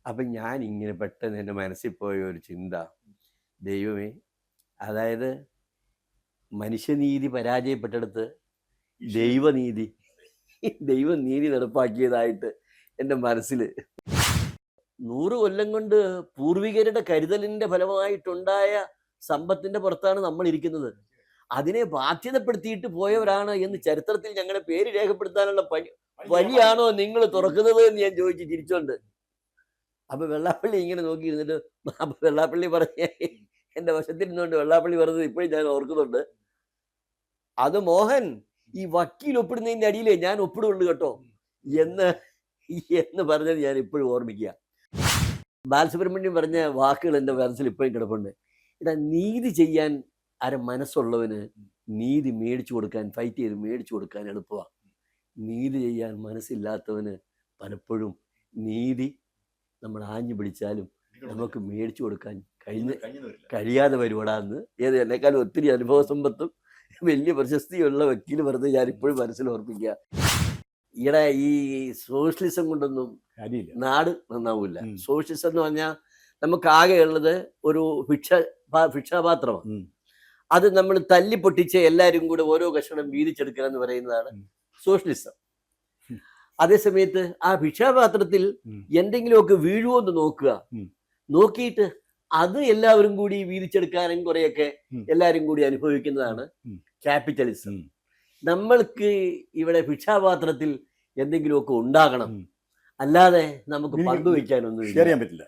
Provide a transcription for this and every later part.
അപ്പം ഞാനിങ്ങനെ പെട്ടെന്ന് എൻ്റെ മനസ്സിൽ പോയ ഒരു ചിന്ത, ദൈവമേ, അതായത് മനുഷ്യനീതി പരാജയപ്പെട്ടിടത്ത് ദൈവനീതി ദൈവം നീതി നടപ്പാക്കിയതായിട്ട് എൻ്റെ മനസ്സിൽ 100 കൊല്ലം കൊണ്ട് പൂർവികരുടെ കരുതലിൻ്റെ ഫലമായിട്ടുണ്ടായ സമ്പത്തിൻ്റെ പുറത്താണ് നമ്മൾ ഇരിക്കുന്നത്. അതിനെ ബാധ്യതപ്പെടുത്തിയിട്ട് പോയവരാണ് എന്ന് ചരിത്രത്തിൽ ഞങ്ങളുടെ പേര് രേഖപ്പെടുത്താനുള്ള വഴിയാണോ നിങ്ങൾ തുറക്കുന്നത് എന്ന് ഞാൻ ചോദിച്ചു ചിരിച്ചോണ്ട്. അപ്പൊ വെള്ളാപ്പള്ളി ഇങ്ങനെ നോക്കിയിരുന്നിട്ട് അപ്പൊ വെള്ളാപ്പള്ളി പറഞ്ഞ എൻ്റെ വശത്തിരുന്നുകൊണ്ട് വെള്ളാപ്പള്ളി പറഞ്ഞത് ഇപ്പോഴും ഞാൻ ഓർക്കുന്നുണ്ട്. അത് മോഹൻ, ഈ വക്കീൽ ഒപ്പിടുന്നതിൻ്റെ അടിയിലേ ഞാൻ ഒപ്പിടുള്ളൂ കേട്ടോ എന്ന് എന്ന് പറഞ്ഞത് ഞാൻ ഇപ്പോഴും ഓർമ്മിക്കുക. ബാലസുബ്രഹ്മണ്യം പറഞ്ഞ വാക്കുകൾ എൻ്റെ മനസ്സിൽ ഇപ്പോഴും കിടപ്പുണ്ട്. ഇതാ, നീതി ചെയ്യാൻ മനസ്സുള്ളവന് നീതി മേടിച്ചു കൊടുക്കാൻ, ഫൈറ്റ് ചെയ്ത് മേടിച്ചു കൊടുക്കാൻ എളുപ്പമാണ്. നീതി ചെയ്യാൻ മനസ്സില്ലാത്തവന് പലപ്പോഴും നീതി നമ്മൾ ആഞ്ഞു പിടിച്ചാലും നമുക്ക് മേടിച്ചു കൊടുക്കാൻ കഴിയാതെ വരുവടാന്ന് എന്നെക്കാളും ഒത്തിരി അനുഭവ സമ്പത്തും വലിയ പ്രശസ്തിയുള്ള വക്കീൽ പറഞ്ഞ് ഞാൻ ഇപ്പോഴും മനസ്സിൽ ഓർപ്പിക്കുക. ഈയിടെ ഈ സോഷ്യലിസം കൊണ്ടൊന്നും നാട് നന്നാവില്ല. സോഷ്യലിസം എന്ന് പറഞ്ഞാൽ നമുക്കാകെ ഉള്ളത് ഒരു ഭിക്ഷാപാത്രമാണ്. അത് നമ്മൾ തല്ലി പൊട്ടിച്ച് എല്ലാവരും കൂടെ ഓരോ കഷണം വീതിച്ചെടുക്കുക എന്ന് പറയുന്നതാണ് സോഷ്യലിസം. അതേസമയത്ത് ആ ഭിക്ഷാപാത്രത്തിൽ എന്തെങ്കിലുമൊക്കെ വീഴുമോ എന്ന് നോക്കുക, നോക്കിയിട്ട് അത് എല്ലാവരും കൂടി വീതിച്ചെടുക്കാനും കുറെയൊക്കെ എല്ലാവരും കൂടി അനുഭവിക്കുന്നതാണ് ക്യാപിറ്റലിസം. നമ്മൾക്ക് ഇവിടെ ഭിക്ഷാപാത്രത്തിൽ എന്തെങ്കിലുമൊക്കെ ഉണ്ടാകണം, അല്ലാതെ നമുക്ക് പങ്കുവയ്ക്കാനൊന്നും ചെയ്യാൻ പറ്റില്ല.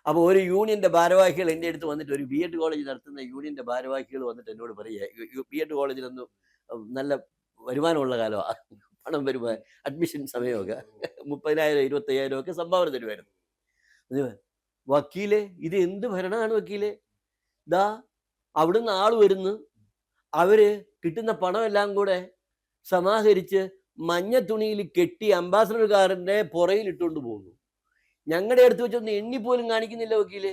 അപ്പോൾ ഒരു യൂണിയന്റെ ഭാരവാഹികൾ എൻ്റെ അടുത്ത് വന്നിട്ട്, ഒരു ബി എഡ് കോളേജ് നടത്തുന്ന യൂണിയന്റെ ഭാരവാഹികൾ വന്നിട്ട് എന്നോട് പറയുക, ബി എഡ് കോളേജിലൊന്നും നല്ല വരുമാനമുള്ള കാലമാണ്, പണം വരുമാനം, അഡ്മിഷൻ സമയമൊക്കെ 30,000 25,000 ഒക്കെ സംഭാവന തരുമായിരുന്നു. വക്കീലെ, ഇത് എന്ത് ഭരണമാണ് വക്കീലെ? ദാ അവിടുന്ന് ആൾ വരുന്നു, അവര് കിട്ടുന്ന പണമെല്ലാം കൂടെ സമാഹരിച്ച് മഞ്ഞ തുണിയിൽ കെട്ടി അംബാസഡർ കാറിന്റെ പുറയിൽ ഇട്ടുകൊണ്ട് പോകുന്നു. ഞങ്ങളുടെ അടുത്ത് വെച്ചൊന്ന് എണ്ണിപ്പോലും കാണിക്കുന്നില്ല വക്കീലെ,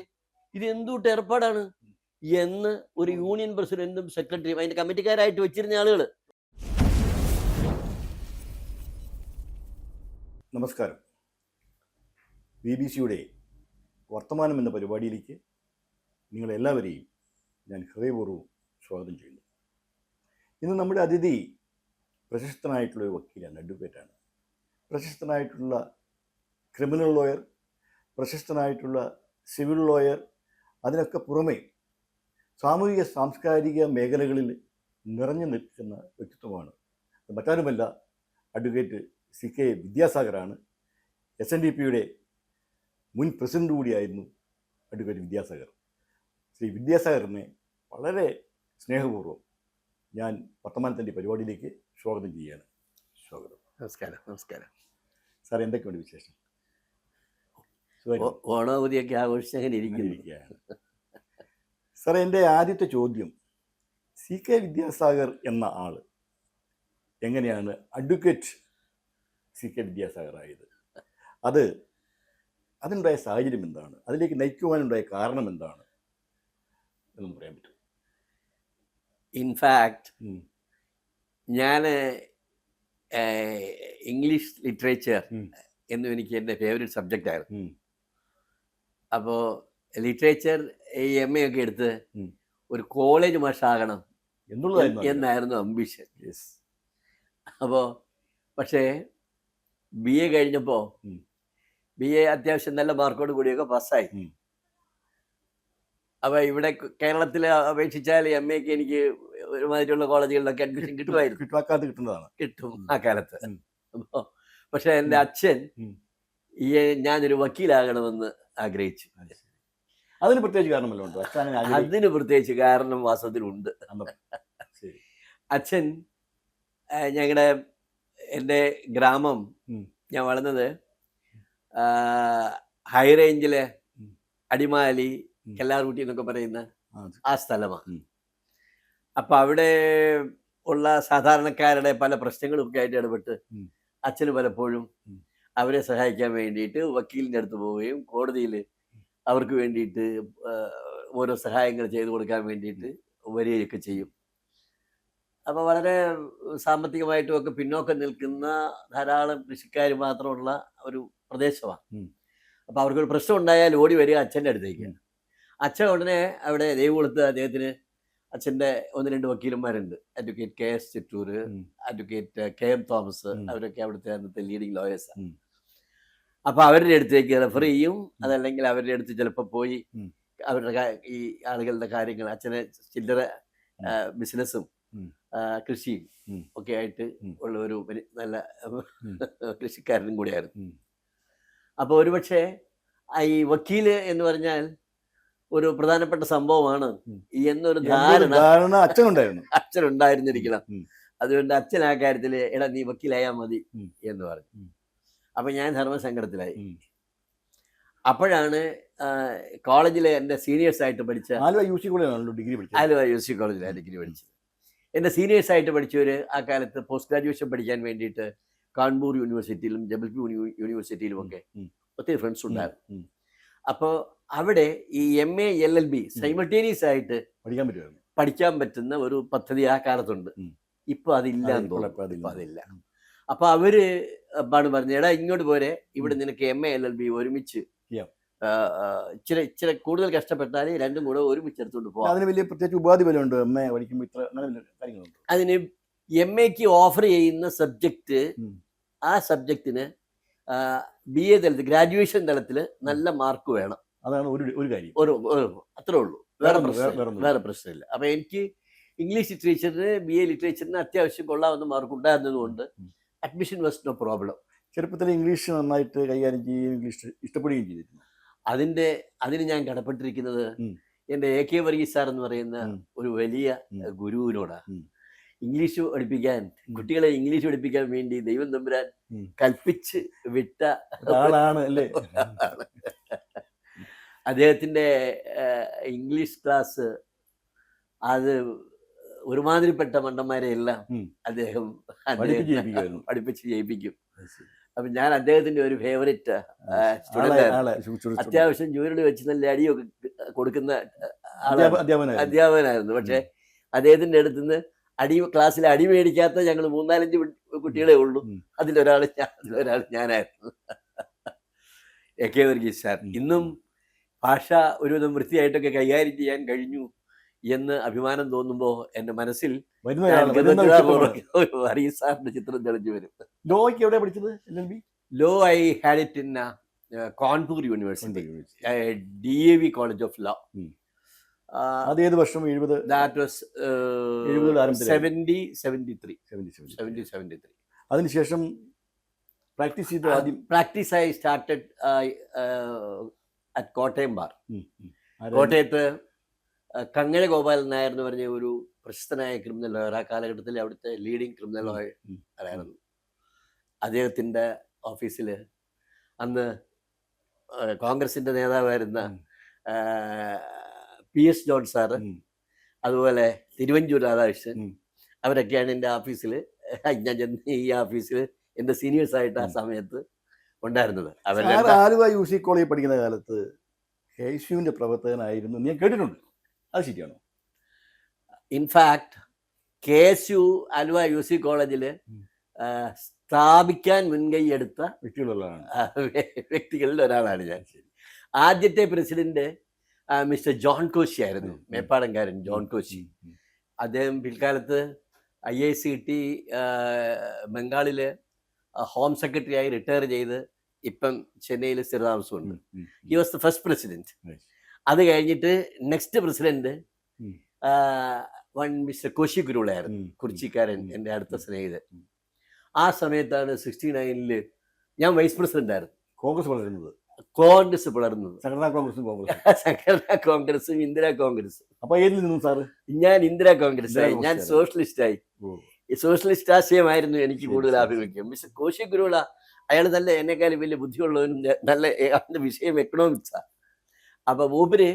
ഇത് എന്തുട്ട് ഏർപ്പാടാണ് എന്ന് ഒരു യൂണിയൻ പ്രസിഡന്റും സെക്രട്ടറിയും അതിന്റെ കമ്മിറ്റിക്കാരായിട്ട് വെച്ചിരുന്ന ആളുകൾ. നമസ്കാരം. BBC-യുടെ വർത്തമാനം എന്ന പരിപാടിയിലേക്ക് നിങ്ങളെല്ലാവരെയും ഞാൻ ഹൃദയപൂർവ്വം സ്വാഗതം ചെയ്യുന്നു. ഇന്ന് നമ്മുടെ അതിഥി പ്രശസ്തനായിട്ടുള്ള ഒരു വക്കീലാണ്, അഡ്വക്കേറ്റാണ്. പ്രശസ്തനായിട്ടുള്ള ക്രിമിനൽ ലോയർ, പ്രശസ്തനായിട്ടുള്ള സിവിൽ ലോയർ, അതിനൊക്കെ പുറമെ സാമൂഹിക സാംസ്കാരിക മേഖലകളിൽ നിറഞ്ഞു നിൽക്കുന്ന വ്യക്തിത്വമാണ്. മറ്റാരുമല്ല, അഡ്വക്കേറ്റ് CK വിദ്യാസാഗറാണ്. SNDP-യുടെ മുൻ പ്രസിഡന്റ് കൂടിയായിരുന്നു അഡ്വക്കേറ്റ് വിദ്യാസാഗർ. ശ്രീ വിദ്യാസാഗറിനെ വളരെ സ്നേഹപൂർവ്വം ഞാൻ വർത്തമാനത്തിൻ്റെ പരിപാടിയിലേക്ക് സ്വാഗതം ചെയ്യുകയാണ്. സ്വാഗതം. നമസ്കാരം. നമസ്കാരം സാർ, എന്തൊക്കെയുണ്ട് വിശേഷം? ഓണാവധിയൊക്കെ ആഘോഷിച്ചങ്ങനെ ഇരിക്കുകയാണ്. സാർ, എൻ്റെ ആദ്യത്തെ ചോദ്യം, CK വിദ്യാസാഗർ എന്ന ആൾ എങ്ങനെയാണ് അഡ്വക്കേറ്റ് CK വിദ്യാസാഗറായത്? അതിനുണ്ടായ സാഹചര്യം എന്താണ്? അതിലേക്ക് നയിക്കുവാനുണ്ടായ കാരണം എന്താണ് എന്നൊന്ന് പറയാൻ പറ്റും? ഇൻഫാക്ട് ഞാൻ ഇംഗ്ലീഷ് ലിറ്ററേച്ചർ എന്നും എനിക്ക് എൻ്റെ ഫേവറേറ്റ് സബ്ജക്റ്റ് ആയിരുന്നു. അപ്പോൾ ലിറ്ററേച്ചർ MA ഒക്കെ എടുത്ത് ഒരു കോളേജ് മാഷാകണം എന്നായിരുന്നു അംബിഷൻ. അപ്പോൾ പക്ഷേ BA കഴിഞ്ഞപ്പോൾ BA അത്യാവശ്യം നല്ല മാർക്കോട് കൂടിയൊക്കെ പാസ്സായി. അപ്പോൾ ഇവിടെ കേരളത്തിൽ അപേക്ഷിച്ചാൽ MA-ക്ക് എനിക്ക് ഒരുമാതിരിയുള്ള കോളേജുകളിലൊക്കെ അഡ്മിഷൻ കിട്ടും ആ കാലത്ത്. അപ്പോൾ പക്ഷെ എൻ്റെ അച്ഛൻ ഞാനൊരു വക്കീലാകണമെന്ന് ആഗ്രഹിച്ചു. അതിന് പ്രത്യേകിച്ച് കാരണമല്ലോ ഉണ്ടോ? അതിന് പ്രത്യേകിച്ച് കാരണം വാസ്തവത്തിലുണ്ട്. അച്ഛൻ ഞങ്ങളുടെ എൻ്റെ ഗ്രാമം, ഞാൻ വളർന്നത് ഹൈ റേഞ്ചിലെ അടിമാലി, കല്ലാർകുട്ടി എന്നൊക്കെ പറയുന്ന ആ സ്ഥലമാണ്. അപ്പം അവിടെ ഉള്ള സാധാരണക്കാരുടെ പല പ്രശ്നങ്ങളും ഒക്കെ ആയിട്ട് ഇടപെട്ട് അച്ഛന് പലപ്പോഴും അവരെ സഹായിക്കാൻ വേണ്ടിയിട്ട് വക്കീലിൻ്റെ അടുത്ത് പോവുകയും കോടതിയിൽ അവർക്ക് വേണ്ടിയിട്ട് ഓരോ സഹായങ്ങൾ ചെയ്തു കൊടുക്കാൻ വേണ്ടിയിട്ട് വരികയൊക്കെ ചെയ്യും. അപ്പോൾ വളരെ സാമ്പത്തികമായിട്ടും ഒക്കെ പിന്നോക്കം നിൽക്കുന്ന ധാരാളം കൃഷിക്കാർ മാത്രമുള്ള ഒരു പ്രദേശമാണ്. അപ്പോൾ അവർക്കൊരു പ്രശ്നം ഉണ്ടായാൽ ഓടി വരിക അച്ഛൻ്റെ അടുത്തേക്ക്. അച്ഛൻ ഉടനെ അവിടെ ദേവികുളത്ത് അദ്ദേഹത്തിന് അച്ഛൻ്റെ 1-2 വക്കീലന്മാരുണ്ട്. Advocate KS Chittur, advocate KM Thomas, അവരൊക്കെ അവിടുത്തെ അന്നത്തെ ലീഡിങ് ലോയേഴ്സാണ്. അപ്പോൾ അവരുടെ അടുത്തേക്ക് റെഫർ ചെയ്യും. അതല്ലെങ്കിൽ അവരുടെ അടുത്ത് ചിലപ്പോൾ പോയി അവരുടെ ഈ ആളുകളുടെ കാര്യങ്ങൾ, അച്ഛനെ ചില്ലറ ബിസിനസ്സും കൃഷിയും ഒക്കെ ആയിട്ട് ഉള്ള ഒരു നല്ല കൃഷിക്കാരനും കൂടിയായിരുന്നു. അപ്പോൾ ഒരുപക്ഷെ ഈ വക്കീല് എന്ന് പറഞ്ഞാൽ ഒരു പ്രധാനപ്പെട്ട സംഭവമാണ് എന്നൊരു ധാരണ അച്ഛനുണ്ടായിരുന്നിരിക്കണം. അതുകൊണ്ട് അച്ഛൻ ആ കാര്യത്തിൽ എടാ നീ വക്കീലായാൽ മതി എന്ന് പറഞ്ഞു. അപ്പം ഞാൻ ധർമ്മസങ്കടത്തിലായി. അപ്പോഴാണ് കോളേജിലെ എൻ്റെ സീനിയേഴ്സായിട്ട് പഠിച്ച ആലുവ UC കോളേജിലാണ് ഡിഗ്രി പഠിച്ചത്. എൻ്റെ സീനിയേഴ്സായിട്ട് പഠിച്ചവർ ആ കാലത്ത് പോസ്റ്റ് ഗ്രാജുവേഷൻ പഠിക്കാൻ വേണ്ടിയിട്ട് കാൺപൂർ യൂണിവേഴ്സിറ്റിയിലും ജബൽപൂർ യൂണിവേഴ്സിറ്റിയിലും ഒക്കെ ഒത്തിരി ഫ്രണ്ട്സ് ഉണ്ടായിരുന്നു. അപ്പോൾ അവിടെ ഈ MA LLB സൈമൾട്ടേനിയസ് ആയിട്ട് പഠിക്കാൻ പറ്റുന്ന ഒരു പദ്ധതി ആ കാലത്തുണ്ട്. ഇപ്പോൾ അതില്ല. അപ്പോൾ അവര് പറഞ്ഞത് എടാ ഇങ്ങോട്ട് പോരെ, ഇവിടെ നിനക്ക് MA LLB ഒരുമിച്ച് ഇച്ചിരി കൂടുതൽ കഷ്ടപ്പെട്ടാൽ രണ്ടും കൂടെ ഒരുമിച്ച് എടുത്തുകൊണ്ട് പോകാം. അതിന് വലിയ പ്രത്യേകിച്ച് ഉപാധി വല്ലതുണ്ട് MA പഠിക്കുമ്പോൾ ഇത്ര കാര്യങ്ങളുണ്ട്. അതിന് MAക്ക് ഓഫർ ചെയ്യുന്ന സബ്ജക്റ്റ്, ആ സബ്ജക്റ്റിന് BA തലത്തിൽ ഗ്രാജുവേഷൻ തലത്തിൽ നല്ല മാർക്ക് വേണം. അതാണ് ഒരു കാര്യം. അത്രേ ഉള്ളൂ, വേറെ പ്രശ്നമില്ല. അപ്പം എനിക്ക് ഇംഗ്ലീഷ് ലിറ്ററേച്ചറിന് BA ലിറ്ററേച്ചറിന് അത്യാവശ്യം കൊള്ളാവുന്ന മാർക്ക് ഉണ്ടായിരുന്നത് കൊണ്ട് അഡ്മിഷൻ വാസ് നോ പ്രോബ്ലം. ചെറുപ്പത്തിൽ ഇംഗ്ലീഷ് നന്നായിട്ട് കൈകാര്യം ചെയ്യുകയും ഇംഗ്ലീഷ് ഇഷ്ടപ്പെടുകയും ചെയ്തിരുന്നു. അതിന് ഞാൻ കടപ്പെട്ടിരിക്കുന്നത് എൻ്റെ AK വർഗീസ് സാർ എന്ന് പറയുന്ന ഒരു വലിയ ഗുരുവിനോടാണ്. ഇംഗ്ലീഷ് പഠിപ്പിക്കാൻ, കുട്ടികളെ ഇംഗ്ലീഷ് പഠിപ്പിക്കാൻ വേണ്ടി ദൈവം തമ്പുരാൻ കൽപ്പിച്ച് വിട്ട ആളാണ് അല്ലേ. അദ്ദേഹത്തിൻ്റെ ഇംഗ്ലീഷ് ക്ലാസ് അത് ഒരുമാതിരിപ്പെട്ട മണ്ടന്മാരെ എല്ലാം അദ്ദേഹം പഠിപ്പിച്ച് ജയിപ്പിക്കും. അപ്പം ഞാൻ അദ്ദേഹത്തിൻ്റെ ഒരു ഫേവറേറ്റ് സ്റ്റുഡൻ്റ്. അത്യാവശ്യം ജോലിയോട് വെച്ച് നല്ല അടിയൊക്കെ കൊടുക്കുന്ന അധ്യാപകനായിരുന്നു. പക്ഷേ അദ്ദേഹത്തിൻ്റെ അടുത്തുനിന്ന് ക്ലാസ്സിൽ അടി മേടിക്കാത്ത ഞങ്ങൾ 3-4 കുട്ടികളെ ഉള്ളൂ. അതിലൊരാൾ ഞാനായിരുന്നു. AK Varghese sir. ഇന്നും ഭാഷ ഒരുവിധം വൃത്തിയായിട്ടൊക്കെ കൈകാര്യം ചെയ്യാൻ കഴിഞ്ഞു എന്ന് അഭിമാനം തോന്നുമ്പോൾ എൻ്റെ മനസ്സിൽ വർഗീസ് സാറിന്റെ ചിത്രം തെളിഞ്ഞു വരും. ലോയ്ക്ക് എവിടെ പഠിച്ചത്? Law I had it in Kanpur university, DAV college of law. അതേത് വർഷം? 70. That was 73. അതിനുശേഷം പ്രാക്ടീസ് ചെയ്തു. ആദ്യം practice I started at Kottayam bar. കോട്ടയത്ത് കങ്ങഴ ഗോപാലൻ നായർ എന്ന് പറഞ്ഞ ഒരു പ്രശസ്തനായ ക്രിമിനൽ ലോയർ, ആ കാലഘട്ടത്തിൽ അവിടുത്തെ ലീഡിങ് ക്രിമിനൽ ലോയർ ആയിരുന്നു. അദ്ദേഹത്തിൻ്റെ ഓഫീസിൽ അന്ന് കോൺഗ്രസിൻ്റെ നേതാവായിരുന്ന PS ജോൺ സാറ്, അതുപോലെ തിരുവഞ്ചൂർ രാധാകൃഷ്ണൻ, അവരൊക്കെയാണ് എൻ്റെ ഓഫീസിൽ, ഞാൻ ചെന്ന് ഈ ഓഫീസിൽ എൻ്റെ സീനിയേഴ്സായിട്ട് ആ സമയത്ത് ഉണ്ടായിരുന്നത്. ആലുവ UC കോളേജിൽ പഠിക്കുന്ന കാലത്ത് KSUവിൻ്റെ പ്രവർത്തകനായിരുന്നു ഞാൻ കേട്ടിട്ടുണ്ട്. അത് ശരിയാണോ? ഇൻഫാക്ട് KSU ആലുവ UC കോളേജിൽ സ്ഥാപിക്കാൻ മുൻകൈ എടുത്ത വ്യക്തികളിൽ ഒരാളാണ് ഞാൻ. ആദ്യത്തെ പ്രസിഡന്റ് മിസ്റ്റർ ജോൺ കോശി ആയിരുന്നു, മേപ്പാടംകാരൻ ജോൺ കോശി. അദ്ദേഹം പിൽക്കാലത്ത് IICT ബംഗാളില് ഹോം സെക്രട്ടറി ആയി റിട്ടയർ ചെയ്ത് ഇപ്പം ചെന്നൈയിൽ സ്ഥിരതാമസമുണ്ട്. He was the first president. അത് കഴിഞ്ഞിട്ട് നെക്സ്റ്റ് പ്രസിഡന്റ് മിസ്റ്റർ കോശി ഗുരുളായിരുന്നു, കുറിച്ചിക്കാരൻ, എൻ്റെ അടുത്ത സ്നേഹിതൻ. ആ സമയത്താണ് 69 ഞാൻ വൈസ് പ്രസിഡന്റ് ആയിരുന്നു. കോൺഗ്രസ് വളരുന്നത്, സംഘടനാ കോൺഗ്രസും ഇന്ദിരാ കോൺഗ്രസും. അപ്പൊ ഏതിൽ നിന്നും സാറ്? ഞാൻ ഇന്ദിരാ കോൺഗ്രസ് ആയി, ഞാൻ സോഷ്യലിസ്റ്റായി. സോഷ്യലിസ്റ്റ് ആശയമായിരുന്നു എനിക്ക് കൂടുതൽ ആഭിമുഖ്യം. മിസ്റ്റർ കോശി ഗുരുള അയാൾ നല്ല എന്നെക്കാളും വലിയ ബുദ്ധിയുള്ളവനും നല്ല അവന്റെ വിഷയം എക്കണോമിക്സാ. അപ്പൊ മൂപ്പര്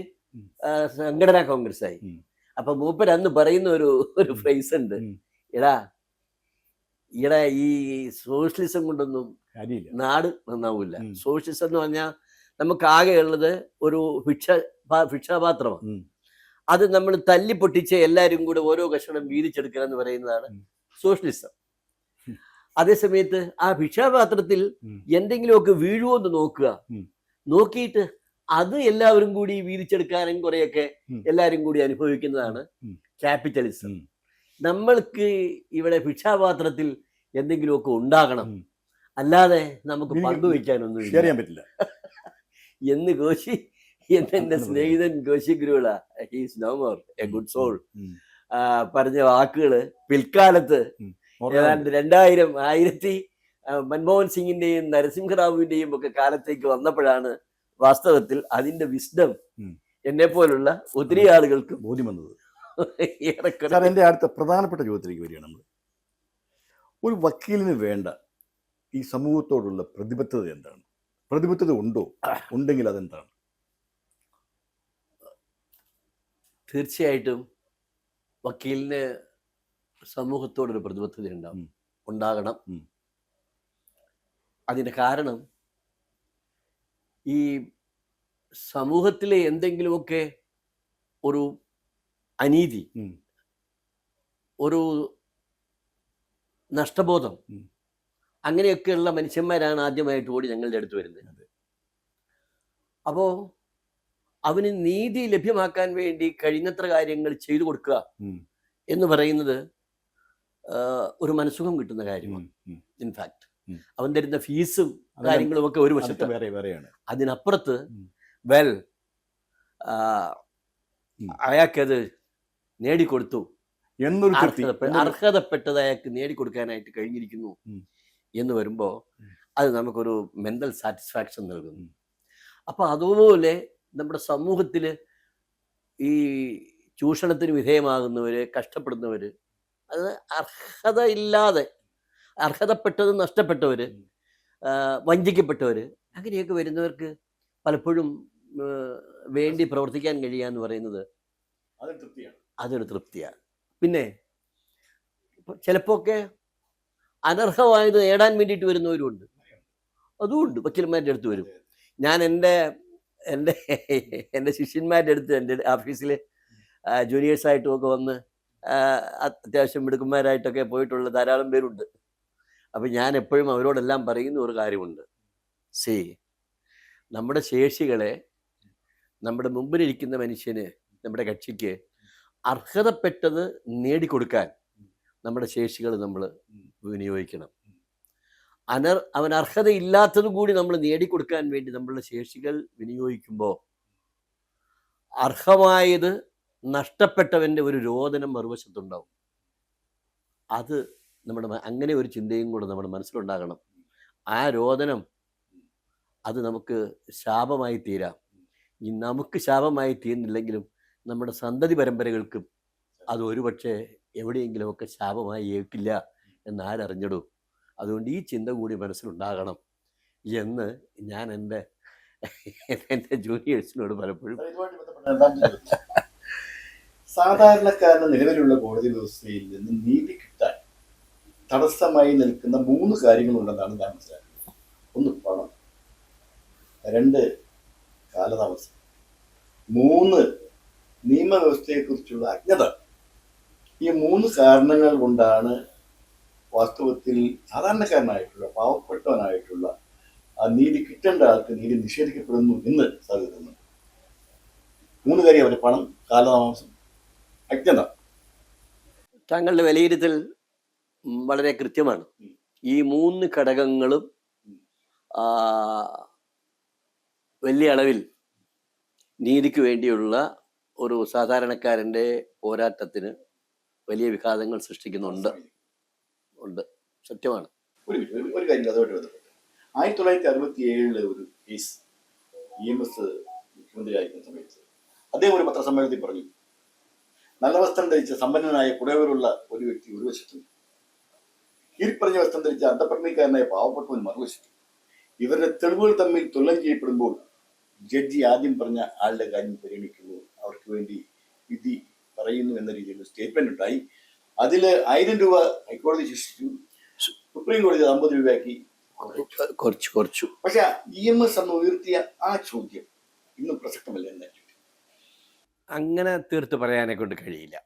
സംഘടനാ കോൺഗ്രസ് ആയി. അപ്പൊ മൂപ്പര് അന്ന് പറയുന്ന ഒരു ഫ്രേസ് ഉണ്ട്, എടാ ഈ സോഷ്യലിസം കൊണ്ടൊന്നും നാട് നന്നാവൂല. സോഷ്യലിസം എന്ന് പറഞ്ഞാൽ നമുക്ക് ആകെ ഉള്ളത് ഒരു ഭിക്ഷാപാത്രമാണ്. അത് നമ്മൾ തല്ലി പൊട്ടിച്ച് എല്ലാവരും കൂടെ ഓരോ കഷണം വീതിച്ചെടുക്കുക എന്ന് പറയുന്നതാണ് സോഷ്യലിസം. അതേസമയത്ത് ആ ഭിക്ഷാപാത്രത്തിൽ എന്തെങ്കിലുമൊക്കെ വീഴുമോ എന്ന് നോക്കുക. നോക്കിയിട്ട് അത് എല്ലാവരും കൂടി വീതിച്ചെടുക്കാനും കുറെയൊക്കെ ഉം. എല്ലാവരും കൂടി അനുഭവിക്കുന്നതാണ് ഉം. ക്യാപിറ്റലിസം. ഉം. നമ്മൾക്ക് ഇവിടെ ഭിക്ഷാപാത്രത്തിൽ എന്തെങ്കിലുമൊക്കെ ഉണ്ടാകണം, ഉം. അല്ലാതെ നമുക്ക് എനിക്ക് പങ്കുവയ്ക്കാനൊന്നും ഷെയർ ചെയ്യാൻ പറ്റില്ല. എന്ന് കോശി എന്റെ സ്നേഹിതൻ Koshy Kuruvila, he's no more a good soul, um. പറഞ്ഞ വാക്കുകള് പിൽക്കാലത്ത് ഏതാണ്ട് 2000 മൻമോഹൻ സിംഗിന്റെയും നരസിംഹറാവുവിന്റെയും ഒക്കെ കാലത്തേക്ക് വന്നപ്പോഴാണ് വാസ്തവത്തിൽ അതിന്റെ വിസ്ഡം ഉം. എന്നെ പോലുള്ള ഒത്തിരി ആളുകൾക്ക് ബോധ്യം വന്നത്. ഏറെക്കുറെ. സാർ, എൻ്റെ അടുത്ത പ്രധാനപ്പെട്ട ചോദ്യത്തിലേക്ക് വരികയാണ് നമ്മൾ. ഒരു വക്കീലിന് വേണ്ട ഈ സമൂഹത്തോടുള്ള പ്രതിബദ്ധത എന്താണ്? പ്രതിബദ്ധത ഉണ്ടോ? ഉണ്ടെങ്കിൽ അതെന്താണ്? തീർച്ചയായിട്ടും വക്കീലിന് സമൂഹത്തോടൊരു പ്രതിബദ്ധത ഉണ്ടാകണം. അതിന്റെ കാരണം ഈ സമൂഹത്തിലെ എന്തെങ്കിലുമൊക്കെ ഒരു അനീതി, ഒരു നഷ്ടബോധം, അങ്ങനെയൊക്കെയുള്ള മനുഷ്യന്മാരാണ് ആദ്യമായിട്ട് ഓടി ഞങ്ങളുടെ അടുത്ത് വരുന്നത്. അപ്പോ അവന് നീതി ലഭ്യമാക്കാൻ വേണ്ടി കഴിയുന്നത്ര കാര്യങ്ങൾ ചെയ്തു കൊടുക്കുക എന്ന് പറയുന്നത് ഒരു മനസുഖം കിട്ടുന്ന കാര്യമാണ്. ഇൻഫാക്ട് അവൻ തരുന്ന ഫീസും കാര്യങ്ങളും ഒക്കെ ഒരു വശത്ത് വേറെയാണ്. അതിനപ്പുറത്ത് വെൽ അയാൾക്കത് നേടിക്കൊടുത്തു എന്നൊരു അർഹതപ്പെട്ടത് അയാൾക്ക് നേടിക്കൊടുക്കാനായിട്ട് കഴിഞ്ഞിരിക്കുന്നു എന്ന് വരുമ്പോൾ അത് നമുക്കൊരു മെന്റൽ സാറ്റിസ്ഫാക്ഷൻ നൽകുന്നു. അപ്പൊ അതുപോലെ നമ്മുടെ സമൂഹത്തില് ഈ ചൂഷണത്തിന് വിധേയമാകുന്നവര്, കഷ്ടപ്പെടുന്നവര്, അത് അർഹതയില്ലാതെ അർഹതപ്പെട്ടത് നഷ്ടപ്പെട്ടവര്, വഞ്ചിക്കപ്പെട്ടവര്, അങ്ങനെയൊക്കെ വരുന്നവർക്ക് പലപ്പോഴും വേണ്ടി പ്രവർത്തിക്കാൻ കഴിയുക എന്ന് പറയുന്നത് അതൊരു തൃപ്തിയാണ്. പിന്നെ ചിലപ്പോ ഒക്കെ അനർഹമായത് നേടാൻ വേണ്ടിയിട്ട് വരുന്നവരുമുണ്ട്. അതുകൊണ്ട് വക്കീലന്മാരുടെ അടുത്ത് വരും. ഞാൻ എൻ്റെ ശിഷ്യന്മാരുടെ അടുത്ത് എൻ്റെ ഓഫീസിൽ ജൂനിയേഴ്സായിട്ടും ഒക്കെ വന്ന് അത്യാവശ്യം മിടുക്കന്മാരായിട്ടൊക്കെ പോയിട്ടുള്ള ധാരാളം പേരുണ്ട്. അപ്പം ഞാൻ എപ്പോഴും അവരോടെല്ലാം പറയുന്ന ഒരു കാര്യമുണ്ട്. നമ്മുടെ ശേഷികളെ നമ്മുടെ മുമ്പിലിരിക്കുന്ന മനുഷ്യന്, നമ്മുടെ കക്ഷിക്ക് അർഹതപ്പെട്ടത് നേടിക്കൊടുക്കാൻ നമ്മുടെ ശേഷികൾ നമ്മൾ വിനിയോഗിക്കണം. അവൻ അർഹതയില്ലാത്തത് കൂടി നമ്മൾ നേടിക്കൊടുക്കാൻ വേണ്ടി നമ്മളുടെ ശേഷികൾ വിനിയോഗിക്കുമ്പോൾ അർഹമായത് നഷ്ടപ്പെട്ടവൻ്റെ ഒരു രോദനം മറുവശത്തുണ്ടാവും. അത് അങ്ങനെ ഒരു ചിന്തയും കൂടെ നമ്മുടെ മനസ്സിലുണ്ടാകണം. ആ രോദനം അത് നമുക്ക് ശാപമായി തീരാം. ഈ നമുക്ക് ശാപമായി തീർന്നില്ലെങ്കിലും നമ്മുടെ സന്തതി പരമ്പരകൾക്കും അത് ഒരുപക്ഷെ എവിടെയെങ്കിലുമൊക്കെ ശാപമായി ഏൽക്കില്ല എന്ന് ആരറിഞ്ഞിടും. അതുകൊണ്ട് ഈ ചിന്ത കൂടി മനസ്സിലുണ്ടാകണം എന്ന് ഞാൻ എൻ്റെ ജൂനിയേഴ്സിനോട് പലപ്പോഴും. സാധാരണക്കാരന് നിലവിലുള്ള കോടതി വ്യവസ്ഥയിൽ നിന്ന് നീതി കിട്ടാൻ തടസ്സമായി നിൽക്കുന്ന 3 കാര്യങ്ങളുണ്ടെന്നാണ് ഞാൻ മനസ്സിലാക്കുന്നത്. 1 പണം, 2 കാലതാമസം, 3 നിയമവ്യവസ്ഥയെക്കുറിച്ചുള്ള അജ്ഞത. ഈ 3 കാരണങ്ങൾ കൊണ്ടാണ് വാസ്തവത്തിൽ സാധാരണക്കാരനായിട്ടുള്ള, പാവപ്പെട്ടവനായിട്ടുള്ള, ആ നീതി കിട്ടേണ്ട ആൾക്ക് നീതി നിഷേധിക്കപ്പെടുന്നു എന്ന് സാധിക്കുന്നു. 3 കാര്യം അവര്: പണം, കാലതാമസം, അജ്ഞത. താങ്കളുടെ വിലയിരുത്തൽ വളരെ കൃത്യമാണ്. ഈ 3 ഘടകങ്ങളും വലിയ അളവിൽ നീതിക്ക് വേണ്ടിയുള്ള ഒരു സാധാരണക്കാരൻ്റെ പോരാട്ടത്തിന് വലിയ വിഘാതങ്ങൾ സൃഷ്ടിക്കുന്നുണ്ട്. സത്യമാണ്. ഒരു കാര്യം അതുമായിട്ട് ബന്ധപ്പെട്ട് 1967 ഒരു കേസ് EMS മുഖ്യമന്ത്രിയായിരിക്കുന്ന സമയത്ത് അദ്ദേഹം ഒരു പത്രസമ്മേളനത്തിൽ പറഞ്ഞു, നല്ല വസ്ത്രം ധരിച്ച സമ്പന്നനായ കുടവരുള്ള ഒരു വ്യക്തി ഒരു വശത്തും കീഴ്പ്പറഞ്ഞ വസ്ത്രം ധരിച്ച അന്തപ്രജ്ഞക്കാരനായ പാവപ്പെട്ടവൻ മറുവശത്തും. ഇവരുടെ തെളിവുകൾ തമ്മിൽ തുലനം ചെയ്യപ്പെടുമ്പോൾ ജഡ്ജി ആദ്യം പറഞ്ഞ ആളുടെ കാര്യം പരിഗണിക്കുന്നു, അവർക്ക് വേണ്ടി വിധി പറയുന്നു എന്ന രീതിയിൽ സ്റ്റേറ്റ്മെന്റ് ഉണ്ടായി. അതിൽ 1000 രൂപ ഹൈക്കോടതി ശിക്ഷിച്ചു, സുപ്രീം കോടതി 50 രൂപയാക്കി കുറച്ചു. പക്ഷെ EMS അന്ന് ഉയർത്തിയ ആ ചോദ്യം ഇന്നും പ്രസക്തമല്ല എന്ന അങ്ങനെ തീർത്ത് പറയാനെ കൊണ്ട് കഴിയില്ല.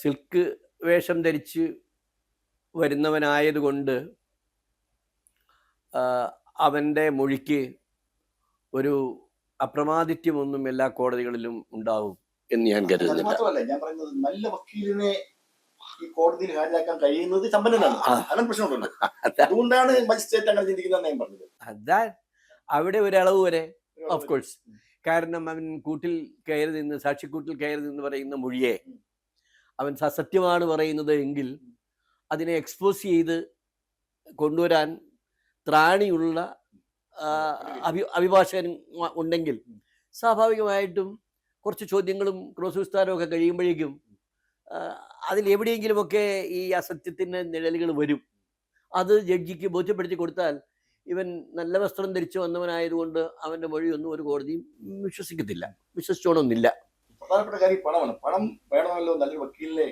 സിൽക്ക് വേഷം ധരിച്ച് വരുന്നവനായതുകൊണ്ട് അവൻ്റെ മൊഴിക്ക് ഒരു അപ്രമാദിത്യമൊന്നും എല്ലാ കോടതികളിലും ഉണ്ടാവും എന്ന് ഞാൻ അത് കരുതുന്നില്ല. മാത്രമല്ല ഞാൻ പറയുന്നത്, നല്ല വക്കീലിനെ ഈ കോടതിയിൽ ഹാജരാക്കാൻ കഴിയുന്നത് സമ്പന്നനാണ്. അങ്ങനെ പ്രശ്നമുണ്ടല്ലോ. അതുകൊണ്ടാണ് മജിസ്ട്രേറ്റ് അങ്ങനെ ചിന്തിക്കുന്നത് ഞാൻ പറഞ്ഞത്. അതാ അവിടെ ഒരളവ് വരെ ഓഫ് കോഴ്സ്. കാരണം അവൻ കൂട്ടിൽ കയറി നിന്ന്, സാക്ഷിക്കൂട്ടിൽ കയറി നിന്ന് പറയുന്ന മൊഴിയെ അവൻ സസത്യമാണ് പറയുന്നത് എങ്കിൽ അതിനെ എക്സ്പോസ് ചെയ്ത് കൊണ്ടുവരാൻ ത്രാണിയുള്ള അഭിഭാഷകൻ ഉണ്ടെങ്കിൽ സ്വാഭാവികമായിട്ടും കുറച്ച് ചോദ്യങ്ങളും ക്രോസ് വിസ്താരവും ഒക്കെ കഴിയുമ്പോഴേക്കും അതിലെവിടെയെങ്കിലുമൊക്കെ ഈ അസത്യത്തിൻ്റെ നിഴലുകൾ വരും. അത് ജഡ്ജിക്ക് ബോധ്യപ്പെടുത്തി കൊടുത്താൽ ഇവൻ നല്ല വസ്ത്രം ധരിച്ചു വന്നവനായതുകൊണ്ട് അവൻ്റെ മൊഴിയൊന്നും ഒരു കോടതിയും വിശ്വസിച്ചോണമെന്നില്ല. പ്രധാനപ്പെട്ട കാര്യം പണമാണ്. പണം വേണമല്ലോ നല്ലൊരു വക്കീലിനെ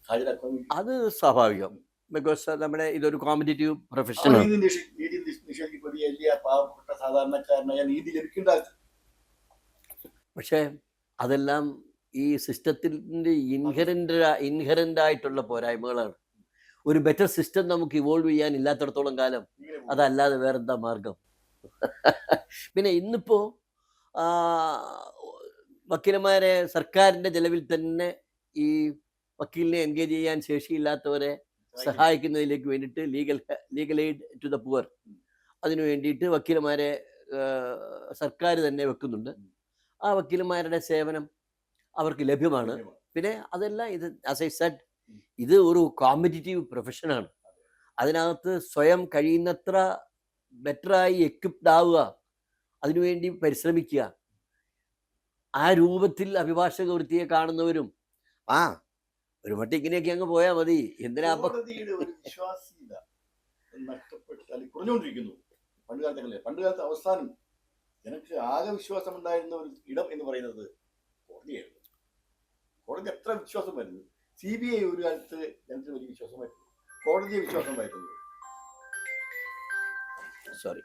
ഹാജരാക്കാൻ. അത് സ്വാഭാവികം. ബിക്കോസ് നമ്മുടെ ഇതൊരു കോമ്പറ്റേറ്റീവ് പ്രൊഫഷനാണ്. നീതി നിഷേധിക്കപ്പെട്ട വലിയ പാവപ്പെട്ട സാധാരണക്കാരനായ നീതി ലഭിക്കേണ്ട. പക്ഷേ അതെല്ലാം ഈ സിസ്റ്റത്തിൻ്റെ ഇൻഹറൻ്റ് ആയിട്ടുള്ള പോരായ്മകളാണ്. ഒരു ബെറ്റർ സിസ്റ്റം നമുക്ക് ഇവോൾവ് ചെയ്യാൻ ഇല്ലാത്തിടത്തോളം കാലം അതല്ലാതെ വേറെന്താ മാർഗം? പിന്നെ ഇന്നിപ്പോൾ വക്കീലന്മാരെ സർക്കാരിൻ്റെ ചെലവിൽ തന്നെ ഈ വക്കീലിനെ എൻഗേജ് ചെയ്യാൻ ശേഷിയില്ലാത്തവരെ സഹായിക്കുന്നതിലേക്ക് വേണ്ടിയിട്ട് legal aid to the poor, അതിനു വേണ്ടിയിട്ട് വക്കീലന്മാരെ സർക്കാർ തന്നെ വെക്കുന്നുണ്ട്. ആ വക്കീലന്മാരുടെ സേവനം അവർക്ക് ലഭ്യമാണ്. പിന്നെ അതല്ല, ഇത് ആസ് ഐ സെഡ്, ഇത് ഒരു കോമ്പറ്റീറ്റീവ് പ്രൊഫഷനാണ്. അതിനകത്ത് സ്വയം കഴിയുന്നത്ര ബെറ്ററായി എക്വിപ്ഡ് ആവുക, അതിനുവേണ്ടി പരിശ്രമിക്കുക. ആ രൂപത്തിൽ അഭിഭാഷക വൃത്തിയെ കാണുന്നവരും ഒരു മട്ടി ഇങ്ങനെയൊക്കെ അങ്ങ് പോയാൽ മതി, എന്തിനാ വിശ്വാസ്യത നഷ്ടപ്പെട്ടാൽ കുറഞ്ഞുകൊണ്ടിരിക്കുന്നു. പണ്ടുകാലത്തെ അവസാനം എനിക്ക് ആകെ വിശ്വാസം ഉണ്ടായിരുന്ന ഒരു ഇടം എന്ന് പറയുന്നത് കോടതിയായിരുന്നു. കോടതി എത്ര വിശ്വാസം വരുന്നു. CBI ഒരു കാലത്ത് ജനത്തിന് വലിയ വിശ്വാസമായിരുന്നു, കോടതിയെ വിശ്വാസമായിരുന്നു. സോറി,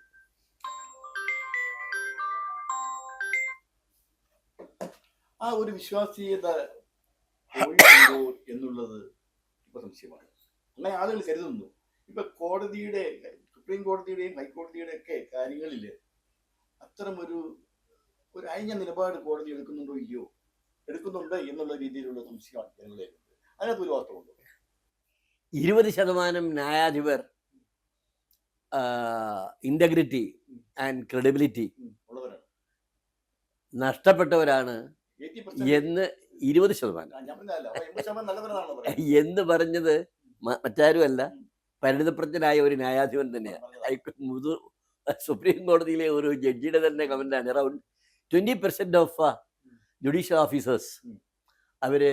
ആ ഒരു വിശ്വാസീയത എന്നുള്ളത് ഇപ്പൊ സംശയമാണ്. അങ്ങനെ ആളുകൾ കരുതുന്നു. ഇപ്പൊ കോടതിയുടെ, സുപ്രീം കോടതിയുടെയും ഹൈക്കോടതിയുടെ ഒക്കെ കാര്യങ്ങളിൽ അത്തരം ഒരു അയഞ്ഞ നിലപാട് കോടതി എടുക്കുന്നുണ്ട് എന്നുള്ള രീതിയിലുള്ള സംശയമാണ് ജനങ്ങളെ. അതിനകത്ത് ഒരു വാസ്തവമുണ്ട്. 20% ന്യായാധിപർ ഇന്റഗ്രിറ്റി ആൻഡ് ക്രെഡിബിലിറ്റി നഷ്ടപ്പെട്ടവരാണ് എന്ന് 20% എന്ന് പറഞ്ഞത് മറ്റാരുമല്ല, പരിണിതപ്രജ്ഞനായ ഒരു ന്യായാധിപൻ തന്നെയാണ്. സുപ്രീം കോടതിയിലെ ഒരു ജഡ്ജിയുടെ തന്നെ കമന്റാണ്. അറൌണ്ട് 20% ഓഫ് ജുഡീഷ്യൽ ഓഫീസേഴ്സ് അവര്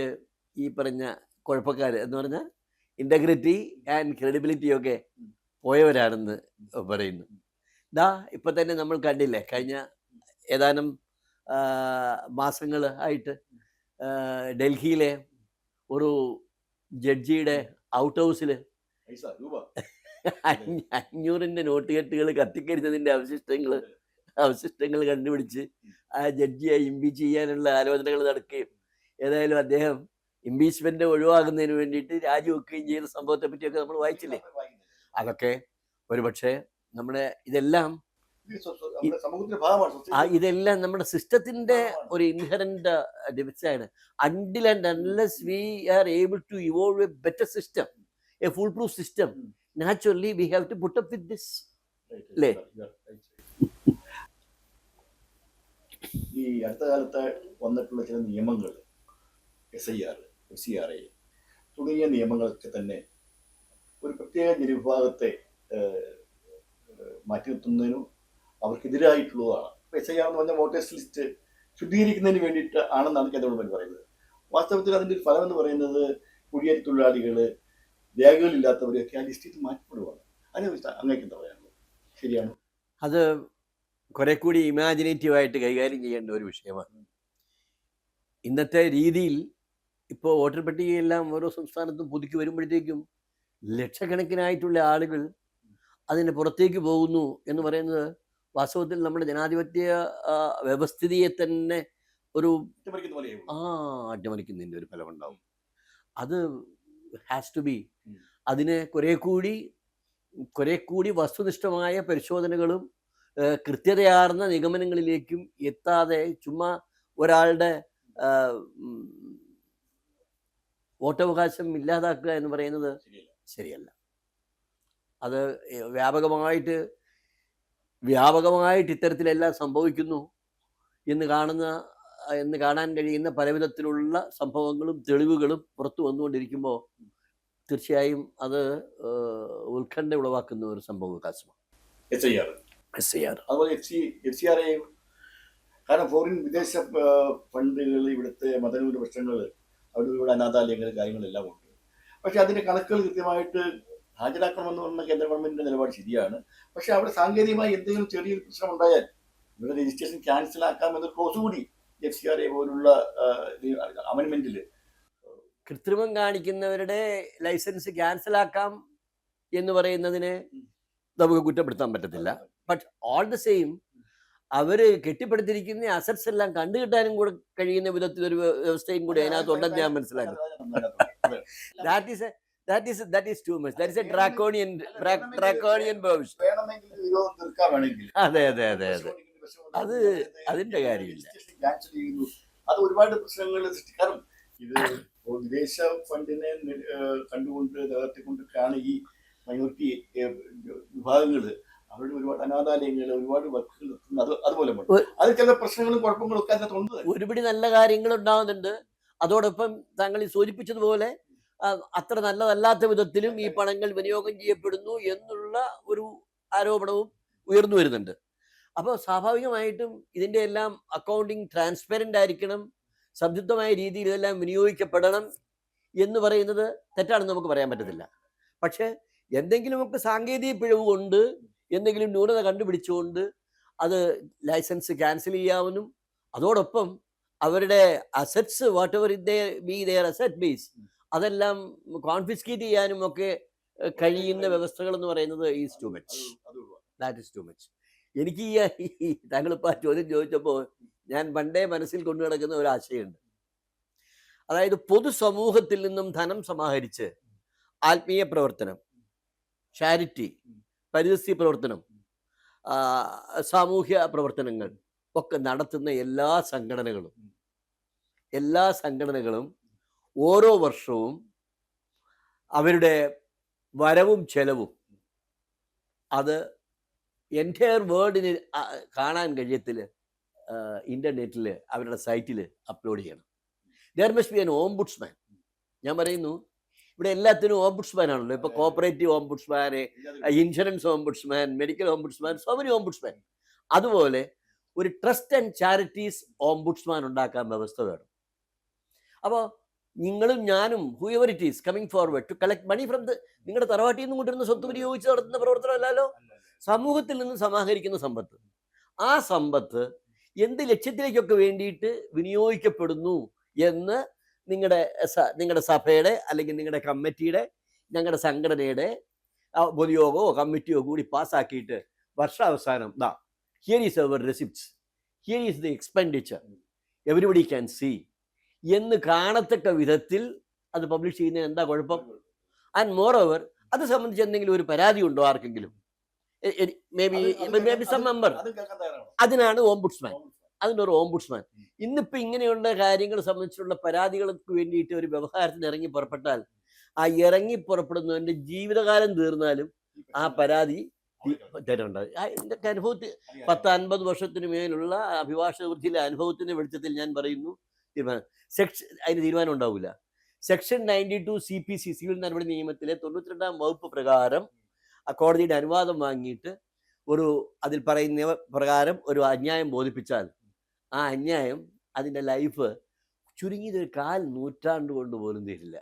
ഈ പറഞ്ഞ കുഴപ്പക്കാർ എന്ന് പറഞ്ഞാൽ ഇന്റഗ്രിറ്റി ആൻഡ് ക്രെഡിബിലിറ്റി ഒക്കെ പോയവരാണെന്ന് പറയുന്നു. ഇപ്പൊ തന്നെ നമ്മൾ കണ്ടില്ലേ, കഴിഞ്ഞ ഏതാനും മാസങ്ങൾ ആയിട്ട് ഡൽഹിയിലെ ഒരു ജഡ്ജിയുടെ ഔട്ട് ഹൗസിൽ 500 നോട്ടുകെട്ടുകൾ കത്തിക്കരിച്ചതിൻ്റെ അവശിഷ്ടങ്ങൾ കണ്ടുപിടിച്ച് ആ ജഡ്ജിയെ ഇംപീച്ച് ചെയ്യാനുള്ള ആലോചനകൾ നടക്കുകയും ഏതായാലും അദ്ദേഹം ഇംപീച്ച്മെന്റ് ഒഴിവാക്കുന്നതിന് വേണ്ടിയിട്ട് രാജിവെക്കുകയും ചെയ്ത സംഭവത്തെ പറ്റിയൊക്കെ നമ്മൾ വായിച്ചില്ലേ. അതൊക്കെ ഒരുപക്ഷെ നമ്മുടെ ഇതെല്ലാം നമ്മുടെ സിസ്റ്റത്തിന്റെ ഒരു ഇൻഹറന്റ് ഡിഫക്റ്റാണ്. Until and unless we are able to evolve a better system, a full proof system, naturally we have to put up with this. ഈ അടുത്ത കാലത്ത് വന്നിട്ടുള്ള ചില നിയമങ്ങൾ, SIR, FCRA തുടങ്ങിയ നിയമങ്ങളൊക്കെ തന്നെ ഒരു പ്രത്യേക ജനവിഭാഗത്തെ മാറ്റി നിർത്തുന്നതിനും അവർക്കെതിരായിട്ടുള്ളതാണ്. SIR എന്ന് പറഞ്ഞാൽ വോട്ടേഴ്സ് ലിസ്റ്റ് ശുദ്ധീകരിക്കുന്നതിന് വേണ്ടിയിട്ട് ആണെന്നാണ് കേന്ദ്ര ഗവൺമെന്റ് പറയുന്നത്. വാസ്തവത്തിൽ അതിൻ്റെ ഒരു ഫലം എന്ന് പറയുന്നത് കുടിയേറ്റ തൊഴിലാളികൾ, രേഖകളില്ലാത്തവരെയൊക്കെ ആ ലിസ്റ്റിൽ മാറ്റപ്പെടുവാണ്. അതിനെ അങ്ങേക്ക് എന്താ പറയാനുള്ളത്? ശരിയാണ്, അത് കുറെ കൂടി ഇമാജിനേറ്റീവായിട്ട് കൈകാര്യം ചെയ്യേണ്ട ഒരു വിഷയമാണ്. ഇന്നത്തെ രീതിയിൽ ഇപ്പോൾ വോട്ടർ പട്ടികയെല്ലാം ഓരോ സംസ്ഥാനത്തും പുതുക്കി വരുമ്പോഴത്തേക്കും ലക്ഷക്കണക്കിനായിട്ടുള്ള ആളുകൾ അതിന് പുറത്തേക്ക് പോകുന്നു എന്ന് പറയുന്നത് വാസ്തവത്തിൽ നമ്മുടെ ജനാധിപത്യ വ്യവസ്ഥിതിയെ തന്നെ ഒരു അട്ടിമറിക്കുന്നതിൻ്റെ ഒരു ഫലമുണ്ടാവും. അത് ഹാസ് ടു ബി. അതിന് കുറെ കൂടി വസ്തുനിഷ്ഠമായ പരിശോധനകളും കൃത്യതയാർന്ന നിഗമനങ്ങളിലേക്കും എത്താതെ ചുമ്മാ ഒരാളുടെ വോട്ടവകാശം ഇല്ലാതാക്കുക എന്ന് പറയുന്നത് ശരിയല്ല. അത് വ്യാപകമായിട്ട് ഇത്തരത്തിലെല്ലാം സംഭവിക്കുന്നു എന്ന് കാണാൻ കഴിയുന്ന പലവിധത്തിലുള്ള സംഭവങ്ങളും തെളിവുകളും പുറത്തു വന്നുകൊണ്ടിരിക്കുമ്പോൾ തീർച്ചയായും അത് ഉത്കണ്ഠ ഉളവാക്കുന്ന ഒരു സംഭവവികാസമാണ്. SIR അതുപോലെ FCRA, കാരണം ഫോറിൻ വിദേശ ഫണ്ടുകൾ, ഇവിടുത്തെ മതന്യൂനപക്ഷങ്ങൾ, അവരുടെ അനാഥാലയങ്ങൾ, കാര്യങ്ങളെല്ലാം ഉണ്ട്. പക്ഷെ അതിന്റെ കണക്കുകൾ കൃത്യമായിട്ട് ഹാജരാക്കണമെന്ന് പറഞ്ഞ കേന്ദ്ര ഗവൺമെന്റിന്റെ നിലപാട് ശരിയാണ്. പക്ഷെ അവിടെ സാങ്കേതികമായി എന്തെങ്കിലും ചെറിയൊരു പ്രശ്നം ഉണ്ടായാൽ ഇവിടെ രജിസ്ട്രേഷൻ ക്യാൻസൽ ആക്കാമെന്ന ക്ലോസ് കൂടി FCRA പോലുള്ള അമെൻമെന്റിൽ കൃത്രിമം കാണിക്കുന്നവരുടെ ലൈസൻസ് ക്യാൻസൽ ആക്കാം എന്ന് പറയുന്നതിനെ നമുക്ക് കുറ്റപ്പെടുത്താൻ പറ്റത്തില്ല. ബട്ട് ഓൾ ദ സെയിം അവർ കെട്ടിപ്പടുത്തിരിക്കുന്ന അസറ്റ്സ് എല്ലാം കണ്ടുകിട്ടാനും കൂടെ കഴിയുന്ന വിധത്തിലൊരു വ്യവസ്ഥയും കൂടി അതിനകത്തുണ്ടെന്ന് ഞാൻ മനസ്സിലാക്കുന്നു. That is too much. That is a draconian provision. അതെ. അത് അതിന്റെ കാര്യമില്ല. അത് ഒരുപാട് പ്രശ്നങ്ങൾ സൃഷ്ടിക്കാറും. ഇത് വിദേശ ഫണ്ടിനെ കണ്ടുകൊണ്ട് നിലനിർത്തിക്കൊണ്ടിട്ടാണ് ഈ മൈനോറിറ്റി വിഭാഗങ്ങൾ അവരുടെ ഒരുപാട് അനാഥാലയങ്ങൾ, ഒരുപാട് വർക്കുകൾ അതുപോലെ അത് ചില പ്രശ്നങ്ങളും കുഴപ്പങ്ങളും ഒക്കെ അതിനകത്തുണ്ട്. ഒരുപിടി നല്ല കാര്യങ്ങൾ ഉണ്ടാകുന്നുണ്ട്. അതോടൊപ്പം താങ്കൾ ഈ സൂചിപ്പിച്ചതുപോലെ അത്ര നല്ലതല്ലാത്ത വിധത്തിലും ഈ പണങ്ങൾ വിനിയോഗം ചെയ്യപ്പെടുന്നു എന്നുള്ള ഒരു ആരോപണവും ഉയർന്നു വരുന്നുണ്ട്. അപ്പോൾ സ്വാഭാവികമായിട്ടും ഇതിൻ്റെ എല്ലാം അക്കൗണ്ടിങ് ട്രാൻസ്പെറൻ്റ് ആയിരിക്കണം, സംതൃപ്തമായ രീതിയിൽ ഇതെല്ലാം വിനിയോഗിക്കപ്പെടണം എന്ന് പറയുന്നത് തെറ്റാണെന്ന് നമുക്ക് പറയാൻ പറ്റത്തില്ല. പക്ഷേ എന്തെങ്കിലുമൊക്കെ സാങ്കേതിക പിഴവ് കൊണ്ട്, എന്തെങ്കിലും ന്യൂനത കണ്ടുപിടിച്ചുകൊണ്ട് അത് ലൈസൻസ് ക്യാൻസൽ ചെയ്യാവുന്നതും അതോടൊപ്പം അവരുടെ assets whatever their asset base അതെല്ലാം കോൺഫിസ്കേറ്റ് ചെയ്യാനും ഒക്കെ കഴിയുന്ന വ്യവസ്ഥകൾ എന്ന് പറയുന്നത് is too much. That is too much. എനിക്ക് ഈ താങ്കളിപ്പോൾ ആ ചോദ്യം ചോദിച്ചപ്പോൾ ഞാൻ പണ്ടേ മനസ്സിൽ കൊണ്ടു നടക്കുന്ന ഒരു ആശയമുണ്ട്. അതായത് പൊതുസമൂഹത്തിൽ നിന്നും ധനം സമാഹരിച്ച് ആത്മീയ പ്രവർത്തനം, ചാരിറ്റി, പരിസ്ഥിതി പ്രവർത്തനം, സാമൂഹ്യ പ്രവർത്തനങ്ങൾ ഒക്കെ നടത്തുന്ന എല്ലാ സംഘടനകളും ഓരോ വർഷവും അവരുടെ വരവും ചെലവും അത് എൻറ്റയർ വേൾഡിന് കാണാൻ കഴിയത്തില്ല, ഇൻ്റർനെറ്റിൽ അവരുടെ സൈറ്റിൽ അപ്ലോഡ് ചെയ്യണം. There must be an ombudsman. ഞാൻ പറയുന്നു, ഇവിടെ എല്ലാത്തിനും ഓംബുഡ്സ്മാൻ ആണല്ലോ. ഇപ്പോൾ cooperative ombudsman, insurance ombudsman, medical ombudsman, so many ombudsman. അതുപോലെ ഒരു ട്രസ്റ്റ് ആൻഡ് ചാരിറ്റീസ് ഓംബുഡ്സ്മാൻ ഉണ്ടാക്കാൻ വ്യവസ്ഥ വേണം. അപ്പോൾ നിങ്ങളും ഞാനും whoever it is coming forward to collect money from നിങ്ങളുടെ തറവാട്ടിൽ നിന്നും കൊണ്ടിരുന്ന സ്വത്ത് വിനിയോഗിച്ച് നടത്തുന്ന പ്രവർത്തനമല്ലല്ലോ, സമൂഹത്തിൽ നിന്ന് സമാഹരിക്കുന്ന സമ്പത്ത്. ആ സമ്പത്ത് എന്ത് ലക്ഷ്യത്തിലേക്കൊക്കെ വേണ്ടിയിട്ട് വിനിയോഗിക്കപ്പെടുന്നു എന്ന് നിങ്ങളുടെ സഭയുടെ അല്ലെങ്കിൽ നിങ്ങളുടെ കമ്മിറ്റിയുടെ, ഞങ്ങളുടെ സംഘടനയുടെ പൊതുയോഗമോ കമ്മിറ്റിയോ കൂടി പാസ്സാക്കിയിട്ട് വർഷാവസാനം here is our receipts, here is the expenditure, everybody can see എന്ന് കാണത്തക്ക വിധത്തിൽ അത് പബ്ലിഷ് ചെയ്യുന്നതിന് എന്താ കുഴപ്പം? ആൻഡ് മോർ ഓവർ അത് സംബന്ധിച്ച് എന്തെങ്കിലും ഒരു പരാതി ഉണ്ടോ ആർക്കെങ്കിലും? May be some member. അതിനാണ് ഓംബുഡ്സ്മാൻ. അതിനൊരു ഓംബുഡ്സ്മാൻ. ഇന്നിപ്പോൾ ഇങ്ങനെയുള്ള കാര്യങ്ങൾ സംബന്ധിച്ചുള്ള പരാതികൾക്ക് വേണ്ടിയിട്ട് ഒരു വ്യവഹാരത്തിന് ഇറങ്ങി പുറപ്പെട്ടാൽ ആ ഇറങ്ങി പുറപ്പെടുന്നതിൻ്റെ ജീവിതകാലം തീർന്നാലും ആ പരാതി തരുണ്ടാകും. എൻ്റെ അനുഭവത്തിൽ 10-50 വർഷത്തിന് മേലുള്ള അഭിഭാഷക വൃത്തിയിലെ അനുഭവത്തിൻ്റെ വെളിച്ചത്തിൽ ഞാൻ പറയുന്നു, അതിന് തീരുമാനം ഉണ്ടാവില്ല. സെക്ഷൻ 92 CPC സിവിൽ നടപടി നിയമത്തിലെ 92ാം വകുപ്പ് പ്രകാരം കോടതിയുടെ അനുവാദം വാങ്ങിയിട്ട് അതിൽ പറയുന്ന പ്രകാരം ഒരു അന്യായം ബോധിപ്പിച്ചാൽ ആ അന്യായം അതിൻ്റെ ലൈഫ് ചുരുങ്ങിയത് 1/4 നൂറ്റാണ്ട് കൊണ്ട് പോലും തീരില്ല.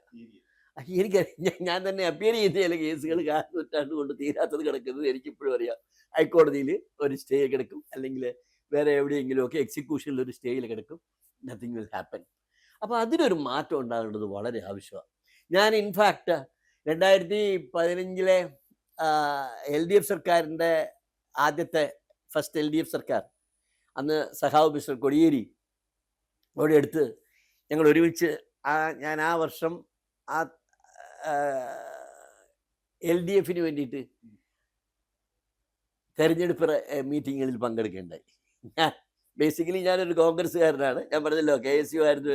ഞാൻ തന്നെ അപ്പിയർ ചെയ്ത ചില കേസുകൾ 1/4 നൂറ്റാണ്ട് കൊണ്ട് തീരാത്തത് കിടക്കുന്നത് എനിക്കിപ്പോഴും അറിയാം. ഹൈക്കോടതിയിൽ ഒരു സ്റ്റേ കിടക്കും, അല്ലെങ്കിൽ വേറെ എവിടെയെങ്കിലും ഒക്കെ എക്സിക്യൂഷനിൽ ഒരു സ്റ്റേയിൽ കിടക്കും. Nothing will happen. അപ്പോൾ അതിനൊരു മാറ്റം ഉണ്ടാകേണ്ടത് വളരെ ആവശ്യമാണ്. ഞാൻ ഇൻഫാക്റ്റ് 2015 LDF സർക്കാരിൻ്റെ ആദ്യത്തെ ഫസ്റ്റ് LDF സർക്കാർ, അന്ന് സഖാവ് മിസ്റ്റർ കൊടിയേരി അവിടെ അടുത്ത് ഞങ്ങൾ ഒരുമിച്ച് ഞാൻ ആ വർഷം LDFന് വേണ്ടിയിട്ട് തെരഞ്ഞെടുപ്പ് മീറ്റിങ്ങുകളിൽ പങ്കെടുക്കേണ്ടായി. ഞാൻ ബേസിക്കലി ഞാനൊരു കോൺഗ്രസ്സുകാരനാണ്. ഞാൻ പറഞ്ഞല്ലോ KSU ആയിരുന്നു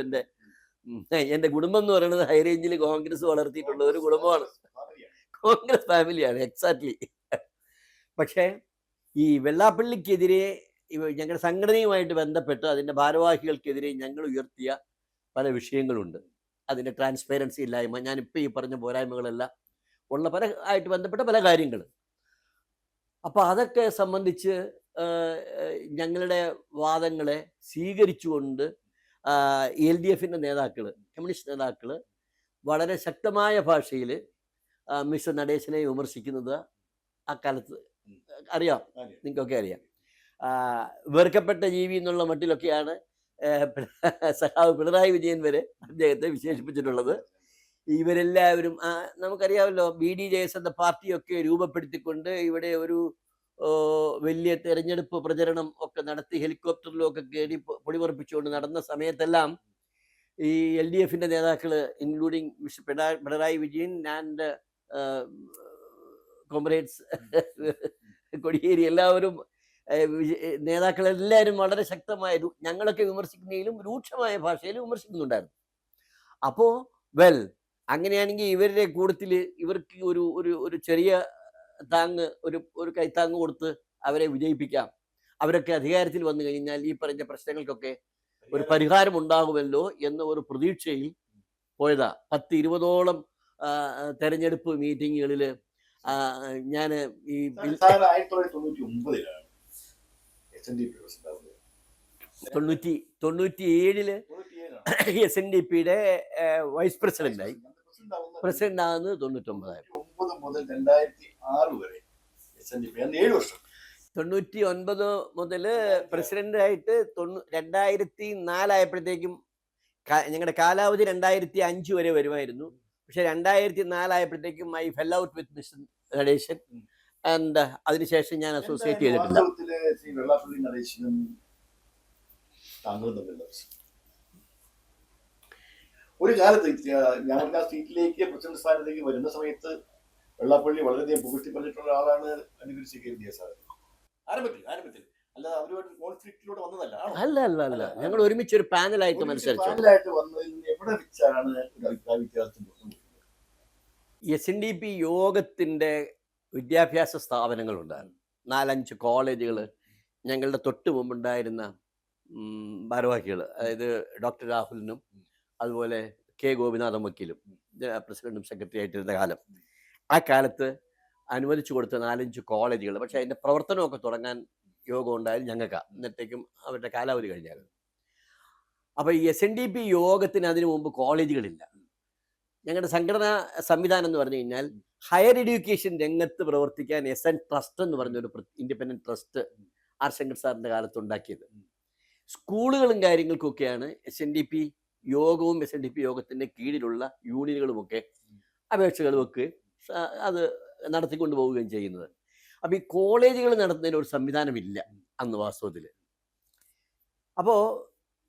എൻ്റെ കുടുംബം എന്ന് പറയുന്നത് ഹൈ റേഞ്ചിൽ കോൺഗ്രസ് വളർത്തിയിട്ടുള്ള ഒരു കുടുംബമാണ്. കോൺഗ്രസ് ഫാമിലിയാണ് എക്സാക്ട്ലി. പക്ഷേ ഈ വെള്ളാപ്പള്ളിക്കെതിരെ ഞങ്ങളുടെ സംഘടനയുമായിട്ട് ബന്ധപ്പെട്ട് അതിൻ്റെ ഭാരവാഹികൾക്കെതിരെ ഞങ്ങൾ ഉയർത്തിയ പല വിഷയങ്ങളുണ്ട്. അതിൻ്റെ ട്രാൻസ്പെറൻസി ഇല്ലായ്മ, ഞാനിപ്പോൾ ഈ പറഞ്ഞ പോരായ്മകളെല്ലാം ഉള്ള പല ആയിട്ട് ബന്ധപ്പെട്ട പല കാര്യങ്ങൾ. അപ്പോൾ അതൊക്കെ സംബന്ധിച്ച് ഞങ്ങളുടെ വാദങ്ങളെ സ്വീകരിച്ചുകൊണ്ട് LDFിൻ്റെ നേതാക്കൾ, കമ്മ്യൂണിസ്റ്റ് നേതാക്കൾ വളരെ ശക്തമായ ഭാഷയിൽ മിസ്റ്റർ നടേശനെ വിമർശിക്കുന്നത് അക്കാലത്ത് അറിയാം, നിങ്ങൾക്കൊക്കെ അറിയാം. വെറുക്കപ്പെട്ട ജീവി എന്നുള്ള മട്ടിലൊക്കെയാണ് സഖാവ് പിണറായി വിജയൻ വരെ അദ്ദേഹത്തെ വിശേഷിപ്പിച്ചിട്ടുള്ളത്. ഇവരെല്ലാവരും നമുക്കറിയാമല്ലോ, BDJS എന്ന പാർട്ടിയൊക്കെ രൂപപ്പെടുത്തിക്കൊണ്ട് ഇവിടെ ഒരു വലിയ തെരഞ്ഞെടുപ്പ് പ്രചരണം ഒക്കെ നടത്തി ഹെലികോപ്റ്ററിലും ഒക്കെ കയറി പൊടിപറപ്പിച്ചുകൊണ്ട് നടന്ന സമയത്തെല്ലാം ഈ LDFിൻ്റെ നേതാക്കൾ, including mister Pinarayi Vijayan and comrades Kodiyeri, എല്ലാവരും നേതാക്കളെല്ലാവരും വളരെ ശക്തമായ ഞങ്ങളൊക്കെ വിമർശിക്കുന്നതിലും രൂക്ഷമായ ഭാഷയിൽ വിമർശിക്കുന്നുണ്ടായിരുന്നു. അപ്പോൾ അങ്ങനെയാണെങ്കിൽ ഇവരുടെ കൂട്ടത്തിൽ ഇവർക്ക് ഒരു ചെറിയ താങ്ങ്, ഒരു കൈത്താങ്ങ് കൊടുത്ത് അവരെ വിജയിപ്പിക്കാം. അവരൊക്കെ അധികാരത്തിൽ വന്നു കഴിഞ്ഞാൽ ഈ പറഞ്ഞ പ്രശ്നങ്ങൾക്കൊക്കെ ഒരു പരിഹാരം ഉണ്ടാകുമല്ലോ എന്ന ഒരു പ്രതീക്ഷയിൽ പോയതാ. 10-20ഓളം തെരഞ്ഞെടുപ്പ് മീറ്റിങ്ങുകളിൽ ഞാൻ ഈ 97 SNDPയുടെ വൈസ് പ്രസിഡന്റായി. പ്രസിഡന്റ് ആകുന്നത് 99 മുതൽ 2006 വരെ 99 മുതൽ പ്രസിഡന്റായിട്ട് 2004 ആയപ്പോഴത്തേക്കും ഞങ്ങളുടെ കാലാവധി 2005 വരെ വരുമായിരുന്നു. പക്ഷെ 2004 ആയപ്പോഴത്തേക്കും I fell out with mister Natesan and അതിനുശേഷം ഞാൻ അസോസിയേറ്റ് ചെയ്തിട്ടില്ല. ഒരു കാലത്ത് ഞങ്ങൾക്ക് ആ സീറ്റിലേക്ക് പ്രസിഡന്റ് സ്ഥാനത്തേക്ക് വരുന്ന സമയത്ത് വെള്ളാപ്പള്ളി വളരെയധികം പുകഴ്ത്തി പറഞ്ഞിട്ടുള്ള ആളാണ് അനുകരിച്ച് കരുതിയ സാർ. ആരംഭത്തിൽ അല്ലാതെ അവരുമായിട്ട് കോൺഫ്ലിക്റ്റിലൂടെ വന്നതല്ല. അല്ല ഞങ്ങൾ ഒരുമിച്ച് ഒരു പാനലായിട്ട് മത്സരിച്ചു. പാനലായിട്ട് വന്നതിൽ നിന്ന് എവിടെ വെച്ചാണ് ഒരു അഭിപ്രായ വ്യത്യാസം? SNDP യോഗത്തിന്റെ വിദ്യാഭ്യാസ സ്ഥാപനങ്ങളുണ്ടായിരുന്നു. 4-5 കോളേജുകൾ. ഞങ്ങളുടെ തൊട്ട് മുമ്പുണ്ടായിരുന്ന ഭാരവാഹികൾ, അതായത് ഡോക്ടർ രാഹുലിനും അതുപോലെ K ഗോപിനാഥൻ വക്കീലും പ്രസിഡന്റും സെക്രട്ടറി ആയിട്ടിരുന്ന കാലം, ആ കാലത്ത് അനുവദിച്ചു കൊടുത്ത 4-5 കോളേജുകൾ. പക്ഷെ അതിൻ്റെ പ്രവർത്തനമൊക്കെ തുടങ്ങാൻ യോഗം ഉണ്ടായാലും ഞങ്ങൾക്കാണ്, എന്നിട്ടേക്കും അവരുടെ കാലാവധി കഴിഞ്ഞായിരുന്നു. അപ്പോൾ ഈ SNDP യോഗത്തിന് അതിനു മുമ്പ് കോളേജുകളില്ല. ഞങ്ങളുടെ സംഘടനാ സംവിധാനം എന്ന് പറഞ്ഞു കഴിഞ്ഞാൽ ഹയർ എഡ്യൂക്കേഷൻ രംഗത്ത് പ്രവർത്തിക്കാൻ SN ട്രസ്റ്റ് എന്ന് പറഞ്ഞൊരു ഇൻഡിപെൻഡന്റ് ട്രസ്റ്റ് ആർ ശങ്കർ സാറിൻ്റെ കാലത്ത് ഉണ്ടാക്കിയത്. സ്കൂളുകളും കാര്യങ്ങൾക്കൊക്കെയാണ് SNDP യോഗവും SNDP യോഗത്തിൻ്റെ കീഴിലുള്ള യൂണിയനുകളുമൊക്കെ അപേക്ഷകൾ വെക്കുകയും അത് നടത്തിക്കൊണ്ട് പോവുകയും ചെയ്യുന്നത്. അപ്പോൾ ഈ കോളേജുകൾ നടത്തുന്നതിന് ഒരു സംവിധാനമില്ല അന്ന് വാസ്തവത്തിൽ. അപ്പോൾ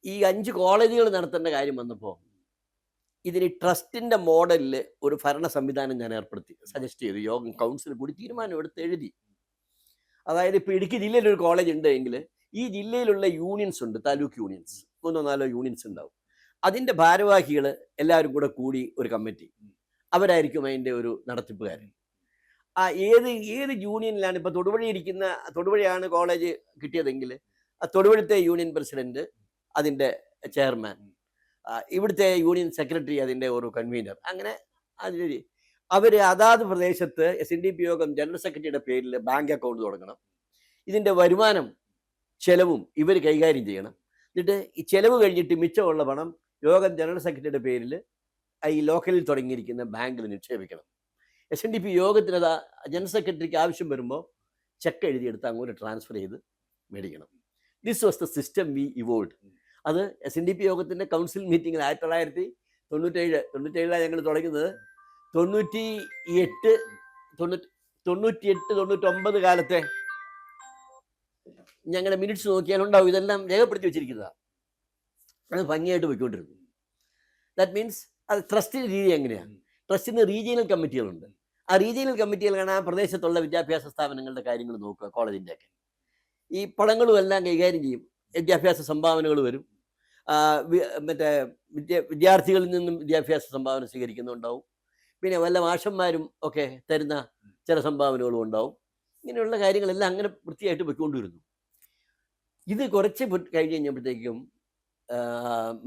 ഈ 5 കോളേജുകൾ നടത്തേണ്ട കാര്യം വന്നപ്പോൾ ഇതിന് ട്രസ്റ്റിൻ്റെ മോഡലിൽ ഒരു ഭരണ സംവിധാനം ഞാൻ സജസ്റ്റ് ചെയ്തു. യോഗം കൗൺസിൽ കൂടി തീരുമാനം എടുത്ത് എഴുതി. അതായത് ഇപ്പോൾ ഇടുക്കി ജില്ലയിലൊരു കോളേജ് ഉണ്ട് എങ്കിൽ ഈ ജില്ലയിലുള്ള യൂണിയൻസ് ഉണ്ട്, താലൂക്ക് യൂണിയൻസ്, 3-4 യൂണിയൻസ് ഉണ്ടാവും. അതിൻ്റെ ഭാരവാഹികൾ എല്ലാവരും കൂടെ കൂടി ഒരു കമ്മിറ്റി, അവരായിരിക്കും അതിൻ്റെ ഒരു നടത്തിപ്പുകാരൻ. ഏത് യൂണിയനിലാണ് ഇപ്പോൾ തൊടുപുഴയാണ് കോളേജ് കിട്ടിയതെങ്കിൽ തൊടുപുഴത്തെ യൂണിയൻ പ്രസിഡന്റ് അതിൻ്റെ ചെയർമാൻ, ഇവിടുത്തെ യൂണിയൻ സെക്രട്ടറി അതിൻ്റെ ഒരു കൺവീനർ, അങ്ങനെ അതിൽ അവർ അതാത് പ്രദേശത്ത് SNDP യോഗം ജനറൽ സെക്രട്ടറിയുടെ പേരിൽ ബാങ്ക് അക്കൗണ്ട് തുടങ്ങണം. ഇതിൻ്റെ വരുമാനം ചെലവും ഇവർ കൈകാര്യം ചെയ്യണം. എന്നിട്ട് ഈ ചെലവ് കഴിഞ്ഞിട്ട് മിച്ചമുള്ള പണം യോഗം ജനറൽ സെക്രട്ടറിയുടെ പേരിൽ ഈ ലോക്കലിൽ തുടങ്ങിയിരിക്കുന്ന ബാങ്കിൽ നിക്ഷേപിക്കണം. SNDP യോഗത്തിന് ജനറൽ സെക്രട്ടറിക്ക് ആവശ്യം വരുമ്പോൾ ചെക്ക് എഴുതിയെടുത്ത് അങ്ങോട്ട് ട്രാൻസ്ഫർ ചെയ്ത് മേടിക്കണം. This was the system we evolve. അത് SNDP യോഗത്തിൻ്റെ കൗൺസിൽ മീറ്റിങ്ങിൽ 1997 ഞങ്ങൾ തുടങ്ങുന്നത്. 98-99 കാലത്തെ ഞങ്ങളുടെ മിനിറ്റ്സ് നോക്കിയാലുണ്ടാവും, ഇതെല്ലാം രേഖപ്പെടുത്തി വെച്ചിരിക്കുന്നതാണ്. അത് ഭംഗിയായിട്ട് പോയിക്കൊണ്ടിരുന്നു. ദാറ്റ് മീൻസ് അത് ട്രസ്റ്റിൻ്റെ രീതി എങ്ങനെയാണ്? ട്രസ്റ്റിന് റീജിയണൽ കമ്മിറ്റികളുണ്ട്. ആ റീജിയണൽ കമ്മിറ്റികളാണ് ആ പ്രദേശത്തുള്ള വിദ്യാഭ്യാസ സ്ഥാപനങ്ങളുടെ കാര്യങ്ങൾ നോക്കുക. കോളേജിൻ്റെ ഒക്കെ ഈ പണങ്ങളും എല്ലാം കൈകാര്യം ചെയ്യും. വിദ്യാഭ്യാസ സംഭാവനകൾ വരും. മറ്റേ വിദ്യാർത്ഥികളിൽ നിന്നും വിദ്യാഭ്യാസ സംഭാവന സ്വീകരിക്കുന്നുണ്ടാവും. പിന്നെ വല്ല മാഷന്മാരും ഒക്കെ തരുന്ന ചില സംഭാവനകളും ഉണ്ടാവും. ഇങ്ങനെയുള്ള കാര്യങ്ങളെല്ലാം അങ്ങനെ വൃത്തിയായിട്ട് പോയിക്കൊണ്ടിരുന്നു. ഇത് കുറച്ച് കഴിഞ്ഞ് കഴിഞ്ഞപ്പോഴത്തേക്കും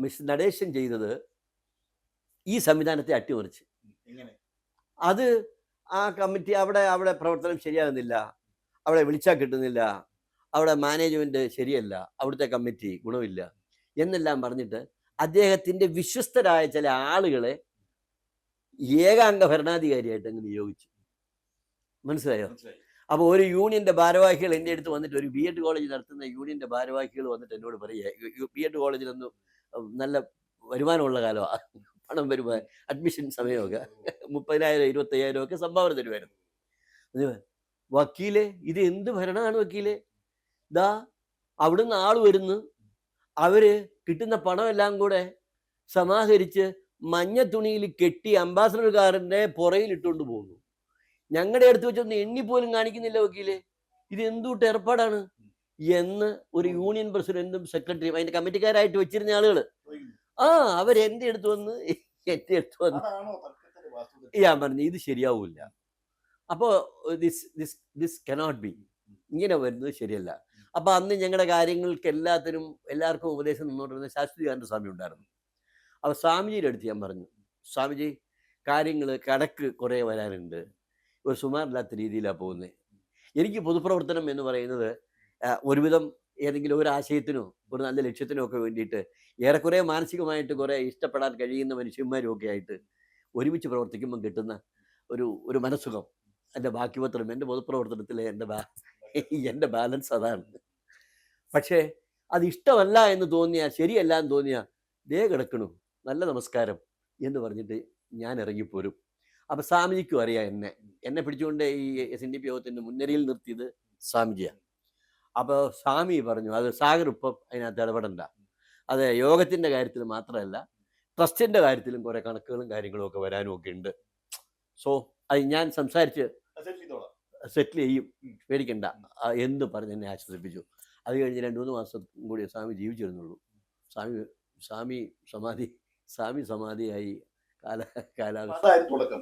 മിസ് നടേശൻ ചെയ്തത് ഈ സംവിധാനത്തെ അട്ടിമറിച്ച്. അത് ആ കമ്മിറ്റി അവിടെ പ്രവർത്തനം ശരിയാകുന്നില്ല, അവിടെ വിളിച്ചാൽ കിട്ടുന്നില്ല, അവിടെ മാനേജ്മെൻറ്റ് ശരിയല്ല, അവിടുത്തെ കമ്മിറ്റി ഗുണമില്ല എന്നെല്ലാം പറഞ്ഞിട്ട് അദ്ദേഹത്തിൻ്റെ വിശ്വസ്തരായ ചില ആളുകളെ ഏകാംഗ ഭരണാധികാരിയായിട്ട് അങ്ങ് നിയോഗിച്ചു. മനസ്സിലായോ? അപ്പോൾ ഒരു യൂണിയൻ്റെ ഭാരവാഹികൾ എൻ്റെ അടുത്ത് വന്നിട്ട്, ഒരു ബി എഡ് കോളേജ് നടത്തുന്ന യൂണിയൻ്റെ ഭാരവാഹികൾ വന്നിട്ട് എന്നോട് പറയുക, ബി എഡ് കോളേജിലൊന്നും നല്ല വരുമാനമുള്ള കാലമാണ്, പണം വരുമാനം, അഡ്മിഷൻ സമയമൊക്കെ 30,000 25,000 ഒക്കെ സംഭാവന തരുമായിരുന്നു. വക്കീലെ, ഇത് എന്ത് ഭരണമാണ് വക്കീലെ? ദാ അവിടുന്ന് ആൾ വരുന്നു, അവര് കിട്ടുന്ന പണമെല്ലാം കൂടെ സമാഹരിച്ച് മഞ്ഞ തുണിയിൽ കെട്ടി അംബാസഡർ കാറിൻ്റെ പുറയിൽ ഇട്ടുകൊണ്ട് പോകുന്നു. ഞങ്ങളുടെ അടുത്ത് വെച്ചൊന്ന് എണ്ണിപ്പോലും കാണിക്കുന്നില്ല വക്കീലെ, ഇത് എന്തുട്ട് ഏർപ്പാടാണ് എന്ന് ഒരു യൂണിയൻ പ്രസിഡന്റും സെക്രട്ടറിയും അതിന്റെ കമ്മിറ്റിക്കാരായിട്ട് വെച്ചിരുന്ന ആളുകൾ അവരെന്റെ അടുത്ത് വന്ന് ഞാൻ പറഞ്ഞു ഇത് ശരിയാവൂല. അപ്പോൾ ദിസ് കനോട്ട് ബി, ഇങ്ങനെ വരുന്നത് ശരിയല്ല. അപ്പൊ അന്ന് ഞങ്ങളുടെ കാര്യങ്ങൾക്ക് എല്ലാവർക്കും ഉപദേശം നിന്നുകൊണ്ടിരുന്ന ശാസ്ത്രീകാന്ത സ്വാമി ഉണ്ടായിരുന്നു. അപ്പോൾ സ്വാമിജിയുടെ അടുത്ത് ഞാൻ പറഞ്ഞു, സ്വാമിജി കാര്യങ്ങൾ കടക്ക് കുറേ വരാനുണ്ട്, ഒരു സുമാരില്ലാത്ത രീതിയിലാണ് പോകുന്നത്. എനിക്ക് പൊതുപ്രവർത്തനം എന്ന് പറയുന്നത് ഒരുവിധം ഏതെങ്കിലും ഒരു ആശയത്തിനോ ഒരു നല്ല ലക്ഷ്യത്തിനോ ഒക്കെ വേണ്ടിയിട്ട് ഏറെക്കുറെ മാനസികമായിട്ട് കുറേ ഇഷ്ടപ്പെടാൻ കഴിയുന്ന മനുഷ്യന്മാരും ഒക്കെ ആയിട്ട് ഒരുമിച്ച് പ്രവർത്തിക്കുമ്പം കിട്ടുന്ന ഒരു മനസ്സുഖം, എൻ്റെ ബാക്കിപത്രം, എൻ്റെ പൊതുപ്രവർത്തനത്തിലെ എൻ്റെ ബാലൻസ് അതാണ്. പക്ഷേ അത് ഇഷ്ടമല്ല എന്ന് തോന്നിയാൽ, ശരിയല്ല എന്ന് തോന്നിയാൽ, ദേ കിടക്കണു, നല്ല നമസ്കാരം എന്ന് പറഞ്ഞിട്ട് ഞാൻ ഇറങ്ങിപ്പോരും. അപ്പം സ്വാമിജിക്കും അറിയാം എന്നെ പിടിച്ചുകൊണ്ട് ഈ SNDP യോഗത്തിൻ്റെ മുൻനിരയിൽ നിർത്തിയത് സ്വാമിജിയാണ്. അപ്പോൾ സ്വാമി പറഞ്ഞു, അത് സാഗർ ഇപ്പം അതിനകത്ത് ഇടപെടണ്ട, അത് യോഗത്തിൻ്റെ കാര്യത്തിൽ മാത്രമല്ല ട്രസ്റ്റിൻ്റെ കാര്യത്തിലും കുറേ കണക്കുകളും കാര്യങ്ങളും ഒക്കെ വരാനും ഒക്കെ ഉണ്ട്. സോ അത് ഞാൻ സംസാരിച്ച് സെറ്റിൽ ചെയ്യും, പേടിക്കണ്ട എന്ന് പറഞ്ഞ് എന്നെ ആശ്വസിപ്പിച്ചു. അത് കഴിഞ്ഞ് 2-3 മാസം കൂടി സ്വാമി ജീവിച്ചിരുന്നുള്ളൂ. സ്വാമി സമാധിയായി തുടക്കം.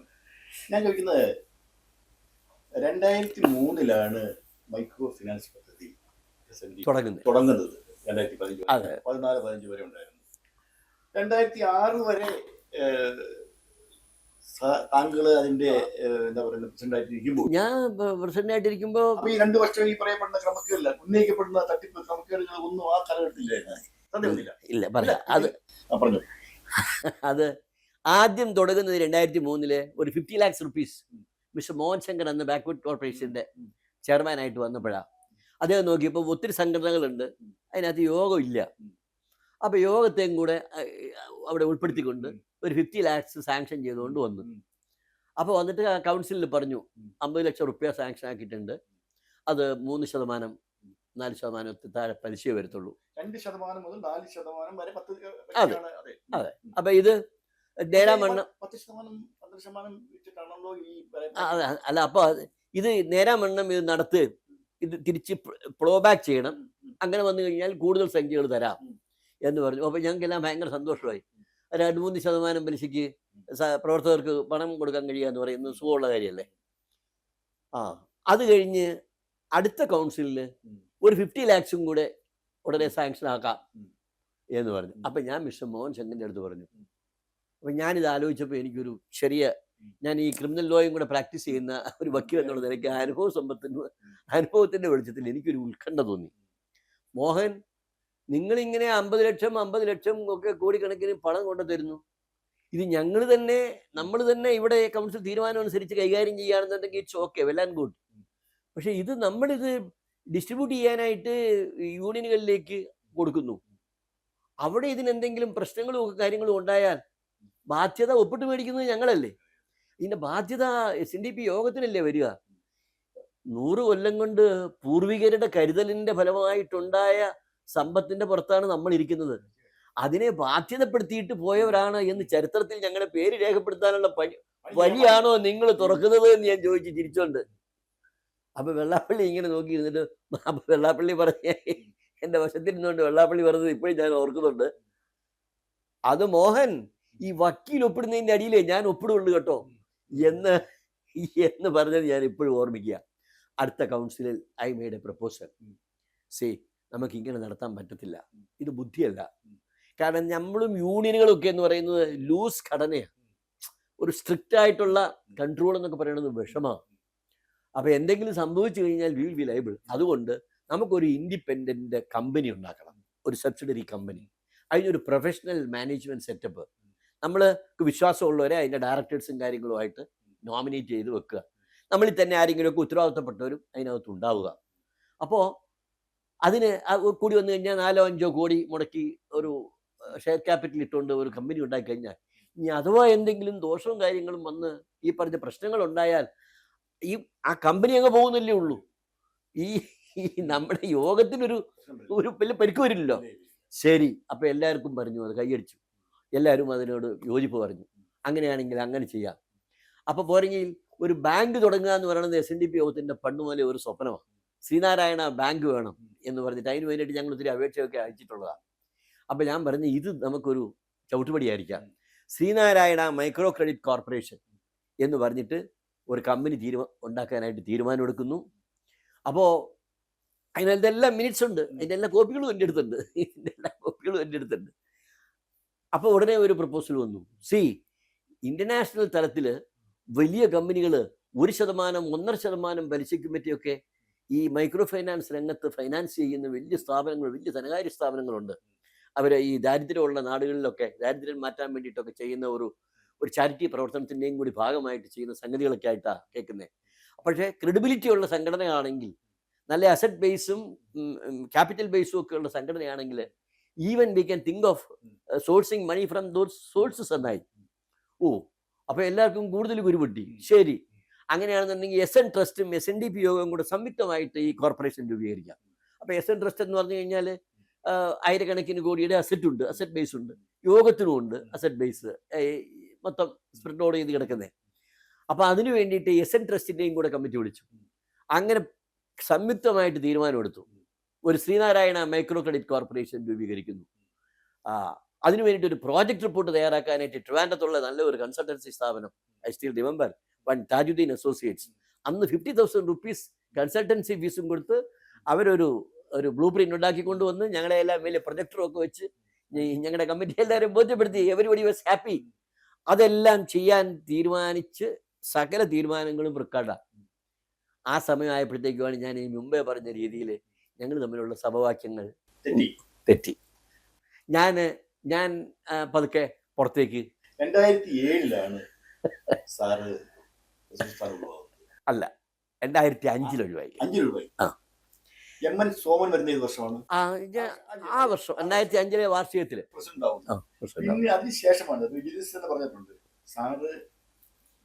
ഞാൻ ചോദിക്കുന്നത് 2003 മൈക്രോ ഫിനാൻസ് പദ്ധതി തുടങ്ങുന്നത്. 2014-15 വരെ ഉണ്ടായിരുന്നു. 2006 വരെ താങ്കൾ അതിന്റെ എന്താ പറയുക പ്രസിഡന്റായിട്ടിരിക്കുമ്പോൾ, ഞാൻ പ്രസിഡന്റായിട്ടിരിക്കുമ്പോൾ ഈ 2 വർഷം ഈ പറയപ്പെടുന്ന ക്രമക്കേടില്ല, ഉന്നയിക്കപ്പെടുന്ന തട്ടിപ്പ് ക്രമക്കേടുകൾ ഒന്നും ആ കാലഘട്ടത്തിലായിരുന്നു. ഇല്ല പറയാം അത് അത് ആദ്യം തുടങ്ങുന്നത് 2003 ഒരു 50 lakhs rupees mister Mohan Shankar അന്ന് ബാക്ക്വുഡ് കോർപ്പറേഷന്റെ ചെയർമാനായിട്ട് വന്നപ്പോഴാണ്. അദ്ദേഹം നോക്കിയപ്പോൾ ഒത്തിരി സംഘടനകളുണ്ട്, അതിനകത്ത് യോഗം ഇല്ല. അപ്പോൾ യോഗത്തെയും കൂടെ അവിടെ ഉൾപ്പെടുത്തിക്കൊണ്ട് ഒരു 50 lakhs സാങ്ഷൻ ചെയ്തുകൊണ്ട് വന്നു. അപ്പോൾ വന്നിട്ട് കൗൺസിലിൽ പറഞ്ഞു 50 ലക്ഷം റുപ്യ സാങ്ഷൻ ആക്കിയിട്ടുണ്ട്, അത് 3% 4% താഴെ പലിശയെ വരത്തുള്ളൂ. 2% മുതൽ 4% വരെ. അതെ. അപ്പൊ ഇത് നേരാമണ്ണം അല്ല, അപ്പൊ ഇത് നേരാമണ്ണം ഇത് നടത്ത്, ഇത് തിരിച്ച് ഫ്ലോ ബാക്ക് ചെയ്യണം, അങ്ങനെ വന്നു കഴിഞ്ഞാൽ കൂടുതൽ സംഖ്യകൾ തരാം എന്ന് പറഞ്ഞു. അപ്പൊ ഞങ്ങൾക്കെല്ലാം ഭയങ്കര സന്തോഷമായി. 2-3% പലിശയ്ക്ക് പ്രവർത്തകർക്ക് പണം കൊടുക്കാൻ കഴിയുക എന്ന് പറയുന്നത് സുഖമുള്ള കാര്യമല്ലേ. അത് കഴിഞ്ഞ് അടുത്ത കൗൺസിലിൽ ഒരു 50 lakhs കൂടെ ഉടനെ സാങ്ഷൻ ആക്കാം എന്ന് പറഞ്ഞു. അപ്പം ഞാൻ മിസ്റ്റർ മോഹൻ ശങ്കറിൻ്റെ അടുത്ത് പറഞ്ഞു. അപ്പം ഞാനിത് ആലോചിച്ചപ്പോൾ എനിക്കൊരു ഞാൻ ഈ ക്രിമിനൽ ലോയും കൂടെ പ്രാക്ടീസ് ചെയ്യുന്ന ഒരു വക്കീൽ എന്നുള്ള നിലയ്ക്ക് അനുഭവത്തിൻ്റെ വെളിച്ചത്തിൽ എനിക്കൊരു ഉത്കണ്ഠ തോന്നി. മോഹൻ, നിങ്ങളിങ്ങനെ 50 ലക്ഷം ഒക്കെ കോടിക്കണക്കിന് പണം കൊണ്ടു തരുന്നു, ഇത് നമ്മൾ തന്നെ ഇവിടെ കൗൺസിൽ തീരുമാനം അനുസരിച്ച് കൈകാര്യം ചെയ്യുകയാണെന്നുണ്ടെങ്കിൽ it's okay, well and good. പക്ഷെ ഇത് നമ്മളിത് ഡിസ്ട്രിബ്യൂട്ട് ചെയ്യാനായിട്ട് യൂണിയനുകളിലേക്ക് കൊടുക്കുന്നു. അവിടെ ഇതിനെന്തെങ്കിലും പ്രശ്നങ്ങളും ഒക്കെ കാര്യങ്ങളും ഉണ്ടായാൽ ബാധ്യത ഒപ്പിട്ട് മേടിക്കുന്നത് ഞങ്ങളല്ലേ. ഇതിൻ്റെ ബാധ്യത SNDP യോഗത്തിനല്ലേ വരിക. 100 കൊല്ലം കൊണ്ട് പൂർവികരുടെ കരുതലിൻ്റെ ഫലമായിട്ടുണ്ടായ സമ്പത്തിൻ്റെ പുറത്താണ് നമ്മൾ ഇരിക്കുന്നത്. അതിനെ ബാധ്യതപ്പെടുത്തിയിട്ട് പോയവരാണ് എന്ന് ചരിത്രത്തിൽ ഞങ്ങളുടെ പേര് രേഖപ്പെടുത്താനുള്ള വഴിയാണോ നിങ്ങൾ തുറക്കുന്നത് എന്ന് ഞാൻ ചോദിച്ചു ചിരിച്ചോണ്ട്. അപ്പൊ വെള്ളാപ്പള്ളി ഇങ്ങനെ നോക്കിയിരുന്നിട്ട് അപ്പൊ വെള്ളാപ്പള്ളി പറഞ്ഞ എന്റെ വശത്തിരുന്നുകൊണ്ട് വെള്ളാപ്പള്ളി പറഞ്ഞത് ഇപ്പോഴും ഞാൻ ഓർക്കുന്നുണ്ട്. അത് മോഹൻ, ഈ വക്കീൽ ഒപ്പിടുന്നതിന്റെ അടിയിലേ ഞാൻ ഒപ്പിടുള്ളൂ കേട്ടോ എന്ന് എന്ന് പറഞ്ഞത് ഞാൻ ഇപ്പോഴും ഓർമ്മിക്കുക. അടുത്ത കൗൺസിലിൽ I made A proposal. Say നമുക്ക് ഇങ്ങനെ നടത്താൻ പറ്റത്തില്ല, ഇത് ബുദ്ധിയല്ല. കാരണം നമ്മളും യൂണിയനുകളും ഒക്കെ എന്ന് പറയുന്നത് ലൂസ് ഘടനയാണ്. ഒരു സ്ട്രിക്റ്റ് ആയിട്ടുള്ള കൺട്രോൾ എന്നൊക്കെ പറയുന്നത് വിഷമാണ്. അപ്പൊ എന്തെങ്കിലും സംഭവിച്ചു കഴിഞ്ഞാൽ വി വിൽ ബി ലയബിൾ. അതുകൊണ്ട് നമുക്കൊരു ഇൻഡിപെൻഡന്റ് കമ്പനി ഉണ്ടാക്കണം, ഒരു സബ്സിഡറി കമ്പനി. അതിനൊരു പ്രൊഫഷണൽ മാനേജ്മെന്റ് സെറ്റപ്പ് നമ്മൾക്ക് വിശ്വാസമുള്ളവരെ അതിന്റെ ഡയറക്ടേഴ്സും കാര്യങ്ങളുമായിട്ട് നോമിനേറ്റ് ചെയ്ത് വെക്കുക. നമ്മളിൽ തന്നെ ആരെങ്കിലുമൊക്കെ ഉത്തരവാദിത്തപ്പെട്ടവരും അതിനകത്ത് ഉണ്ടാവുക. അപ്പോൾ അതിന് കൂടി വന്നു കഴിഞ്ഞാൽ 4-5 കോടി മുടക്കി ഒരു ഷെയർ ക്യാപിറ്റൽ ഇട്ടുകൊണ്ട് ഒരു കമ്പനി ഉണ്ടാക്കി കഴിഞ്ഞാൽ, ഇനി അഥവാ എന്തെങ്കിലും ദോഷവും കാര്യങ്ങളും വന്ന് ഈ പറഞ്ഞ പ്രശ്നങ്ങൾ ഉണ്ടായാൽ ആ കമ്പനി അങ്ങ് പോകുന്നില്ലേ ഉള്ളൂ. ഈ നമ്മുടെ യോഗത്തിനൊരു വലിയ പരിക്ക് വരില്ലല്ലോ. ശരി, അപ്പൊ എല്ലാവർക്കും പറഞ്ഞു, അത് കൈയടിച്ചു, എല്ലാവരും അതിനോട് യോജിപ്പ് പറഞ്ഞു. അങ്ങനെയാണെങ്കിൽ അങ്ങനെ ചെയ്യാം. അപ്പൊ പോരെങ്കിൽ ഒരു ബാങ്ക് തുടങ്ങുക എന്ന് പറയുന്നത് SNDP യോഗത്തിന്റെ പണ്ട് മുതലേ ഒരു സ്വപ്നമാണ്. ശ്രീനാരായണ ബാങ്ക് വേണം എന്ന് പറഞ്ഞിട്ട് അതിന് വേണ്ടിയിട്ട് ഞങ്ങൾ ഒത്തിരി അപേക്ഷയൊക്കെ അയച്ചിട്ടുള്ളതാണ്. അപ്പൊ ഞാൻ പറഞ്ഞു ഇത് നമുക്കൊരു ചവിട്ടുപടിയായിരിക്കാം. ശ്രീനാരായണ മൈക്രോ ക്രെഡിറ്റ് കോർപ്പറേഷൻ എന്ന് പറഞ്ഞിട്ട് ഒരു കമ്പനി ഉണ്ടാക്കാനായിട്ട് തീരുമാനമെടുക്കുന്നു. അപ്പോൾ അതിൻ്റെ എല്ലാം മിനിറ്റ്സ് ഉണ്ട്, അതിൻ്റെ എല്ലാ കോപ്പികളും എൻ്റെ അടുത്തുണ്ട്. അപ്പോൾ ഉടനെ ഒരു പ്രപ്പോസൽ വന്നു. ഇന്റർനാഷണൽ തലത്തിൽ വലിയ കമ്പനികൾ 1%, 1.5% പലിശയ്ക്ക് പറ്റിയൊക്കെ ഈ മൈക്രോ ഫൈനാൻസ് രംഗത്ത് ഫൈനാൻസ് ചെയ്യുന്ന വലിയ സ്ഥാപനങ്ങൾ, വലിയ ധനകാര്യ സ്ഥാപനങ്ങളുണ്ട്. അവർ ഈ ദാരിദ്ര്യമുള്ള നാടുകളിലൊക്കെ ദാരിദ്ര്യം മാറ്റാൻ വേണ്ടിയിട്ടൊക്കെ ചെയ്യുന്ന ഒരു ചാരിറ്റി പ്രവർത്തനത്തിൻ്റെയും കൂടി ഭാഗമായിട്ട് ചെയ്യുന്ന സംഗതികളൊക്കെ ആയിട്ടാണ് കേൾക്കുന്നത്. പക്ഷേ ക്രെഡിബിലിറ്റി ഉള്ള സംഘടനയാണെങ്കിൽ, നല്ല അസറ്റ് ബേസും ക്യാപിറ്റൽ ബേസും ഒക്കെ ഉള്ള സംഘടനയാണെങ്കിൽ even we can think of sourcing money from those sources എന്നായി. അപ്പോൾ എല്ലാവർക്കും കൂടുതൽ കുരുപൊട്ടി. ശരി, അങ്ങനെയാണെന്നുണ്ടെങ്കിൽ SN ട്രസ്റ്റും SNDP യോഗവും കൂടെ സംയുക്തമായിട്ട് ഈ കോർപ്പറേഷൻ രൂപീകരിക്കാം. അപ്പോൾ SN ട്രസ്റ്റ് എന്ന് പറഞ്ഞു കഴിഞ്ഞാൽ ആയിരക്കണക്കിന് കോടിയുടെ അസറ്റ് ബേസ് ഉണ്ട്, യോഗത്തിനും ഉണ്ട് അസറ്റ് ബേസ്, മൊത്തം സ്പ്രെഡോട് ചെയ്ത് കിടക്കുന്നത്. അപ്പോൾ അതിനു വേണ്ടിയിട്ട് SN ട്രസ്റ്റിൻ്റെയും കൂടെ കമ്മിറ്റി വിളിച്ചു. അങ്ങനെ സംയുക്തമായിട്ട് തീരുമാനമെടുത്തു, ഒരു ശ്രീനാരായണ മൈക്രോ ക്രെഡിറ്റ് കോർപ്പറേഷൻ രൂപീകരിക്കുന്നു. അതിനു വേണ്ടിയിട്ട് ഒരു പ്രോജക്റ്റ് റിപ്പോർട്ട് തയ്യാറാക്കാനായിട്ട് ട്രിവാൻഡ്രത്തുള്ള നല്ല ഒരു കൺസൾട്ടൻസി സ്ഥാപനം, I still remember, Tajuddin associates, അന്ന് 50,000 rupees കൺസൾട്ടൻസി ഫീസും കൊടുത്ത് അവരൊരു ബ്ലൂ പ്രിന്റ് ഉണ്ടാക്കി കൊണ്ടുവന്ന് ഞങ്ങളെ എല്ലാം വലിയ പ്രൊജക്ടറും ഒക്കെ വെച്ച് ഞങ്ങളുടെ കമ്മിറ്റി എല്ലാവരും ബോധ്യപ്പെടുത്തി. Everybody was happy. അതെല്ലാം ചെയ്യാൻ തീരുമാനിച്ച് സകല തീരുമാനങ്ങളും റിക്കാർഡാണ്. ആ സമയമായപ്പോഴത്തേക്കുമാണ് ഞാൻ ഈ മുമ്പേ പറഞ്ഞ രീതിയിൽ ഞങ്ങൾ തമ്മിലുള്ള സമവാക്യങ്ങൾ തെറ്റി. ഞാൻ പതുക്കെ പുറത്തേക്ക് 2007 സാറ് അല്ല 2005 ഒഴിവായി. MN സോമൻ വരുന്ന ഏത് വർഷമാണ്? ആ വർഷം 2005 വാർഷികത്തില് പിന്നെ അതിനുശേഷമാണ് എന്ന് പറഞ്ഞിട്ടുണ്ട്. സാറ്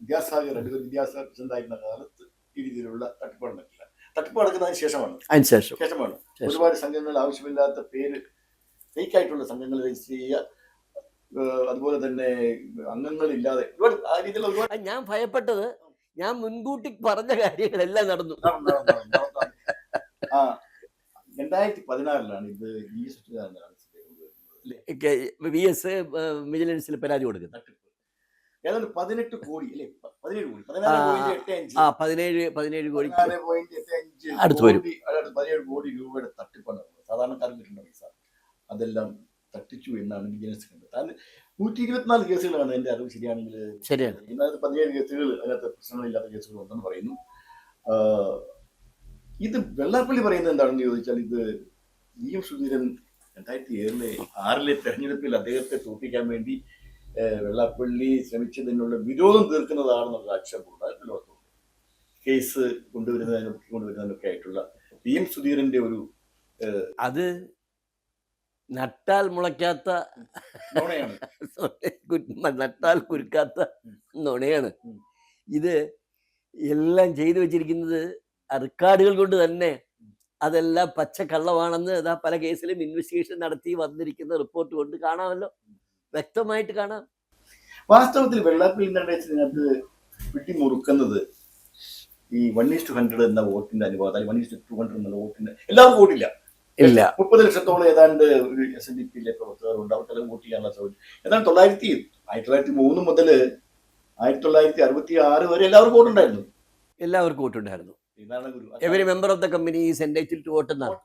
വിദ്യാസാഗർ വിദ്യാസാഗർ പ്രസിഡന്റ് ആയിരുന്ന കാലത്ത് ഈ രീതിയിലുള്ള തട്ടിപ്പ് നടക്കുന്നതിന് ശേഷമാണ് ഒരുപാട് സംഘങ്ങൾ ആവശ്യമില്ലാത്ത പേര് ഫേക്കായിട്ടുള്ള സംഘങ്ങൾ രജിസ്റ്റർ ചെയ്യുക, അതുപോലെ തന്നെ അംഗങ്ങളില്ലാതെ ആ രീതിയിലുള്ള ഞാൻ ഭയപ്പെട്ടത്, ഞാൻ മുൻകൂട്ടി പറഞ്ഞ കാര്യങ്ങളെല്ലാം നടന്നു. 2016 ഇത് VS വിജിലൻസിൽ പരാതി കൊടുക്കുന്നത്. ഏതാണ്ട് 18 കോടി അല്ലേ, 17 കോടി അടുത്ത് വരും. 17 കോടി രൂപയുടെ തട്ടിപ്പാണ് സാധാരണക്കാരൻ കിട്ടുന്ന പൈസ. അതെല്ലാം തട്ടിച്ചു എന്നാണ് വിജിലൻസ് കണ്ടത്. 124 കേസുകളാണ് എൻ്റെ അറിവ് ശരിയാണെങ്കിൽ. ശരിയാണ്. 17 കേസുകൾ അതിനകത്ത് പ്രശ്നങ്ങളില്ലാത്ത കേസുകൾ ഉണ്ടെന്ന് പറയുന്നു. ഇത് വെള്ളാപ്പള്ളി പറയുന്നത് എന്താണെന്ന് ചോദിച്ചാൽ, ഇത് VM സുധീരൻ 2006 തെരഞ്ഞെടുപ്പിൽ അദ്ദേഹത്തെ തോൽപ്പിക്കാൻ വേണ്ടി വെള്ളാപ്പള്ളി ശ്രമിച്ചതിനുള്ള വിരോധം തീർക്കുന്നതാണെന്നുള്ള ആക്ഷേപമുണ്ട്. ലോകത്തുണ്ട് കേസ് കൊണ്ടുവരുന്നതിനൊക്കെ ആയിട്ടുള്ള VM സുധീരന്റെ ഒരു അത് നട്ടാൽ മുളയ്ക്കാത്ത നുണയാണ്, നട്ടാൽ കുരുക്കാത്ത നുണയാണ്. ഇത് എല്ലാം ചെയ്തു വെച്ചിരിക്കുന്നത് റെക്കോർഡുകൾ കൊണ്ട് തന്നെ അതെല്ലാം പച്ചക്കള്ളമാണെന്ന് ഇതാ പല കേസിലും ഇൻവെസ്റ്റിഗേഷൻ നടത്തി വന്നിരിക്കുന്ന റിപ്പോർട്ട് കൊണ്ട് കാണാമല്ലോ, വ്യക്തമായിട്ട് കാണാം. വാസ്തവത്തിൽ വെള്ളാപ്പള്ളി നടേശനകത്ത് വെട്ടിമുറുക്കുന്നത് ഈ 1:100 എന്ന വോട്ടിന്റെ അനുപാതം, 1:200 എന്ന വോട്ടിന്റെ എല്ലാവർക്കും വോട്ടില്ല. ഇല്ല, 30 ലക്ഷത്തോളം ഏതാണ്ട് ഒരു SNDP-യിലെ പ്രവർത്തകരുണ്ട്. അവർക്കെല്ലാം വോട്ട് ചെയ്യാനുള്ള സൗകര്യം. ഏതാണ്ട് 1903 മുതൽ 1966 വരെ എല്ലാവർക്കും വോട്ടുണ്ടായിരുന്നു. എല്ലാവർക്കും വോട്ടുണ്ടായിരുന്നു. ഇതാണ് ഗുരു. Every member of the company is entitled to vote എന്നാണ്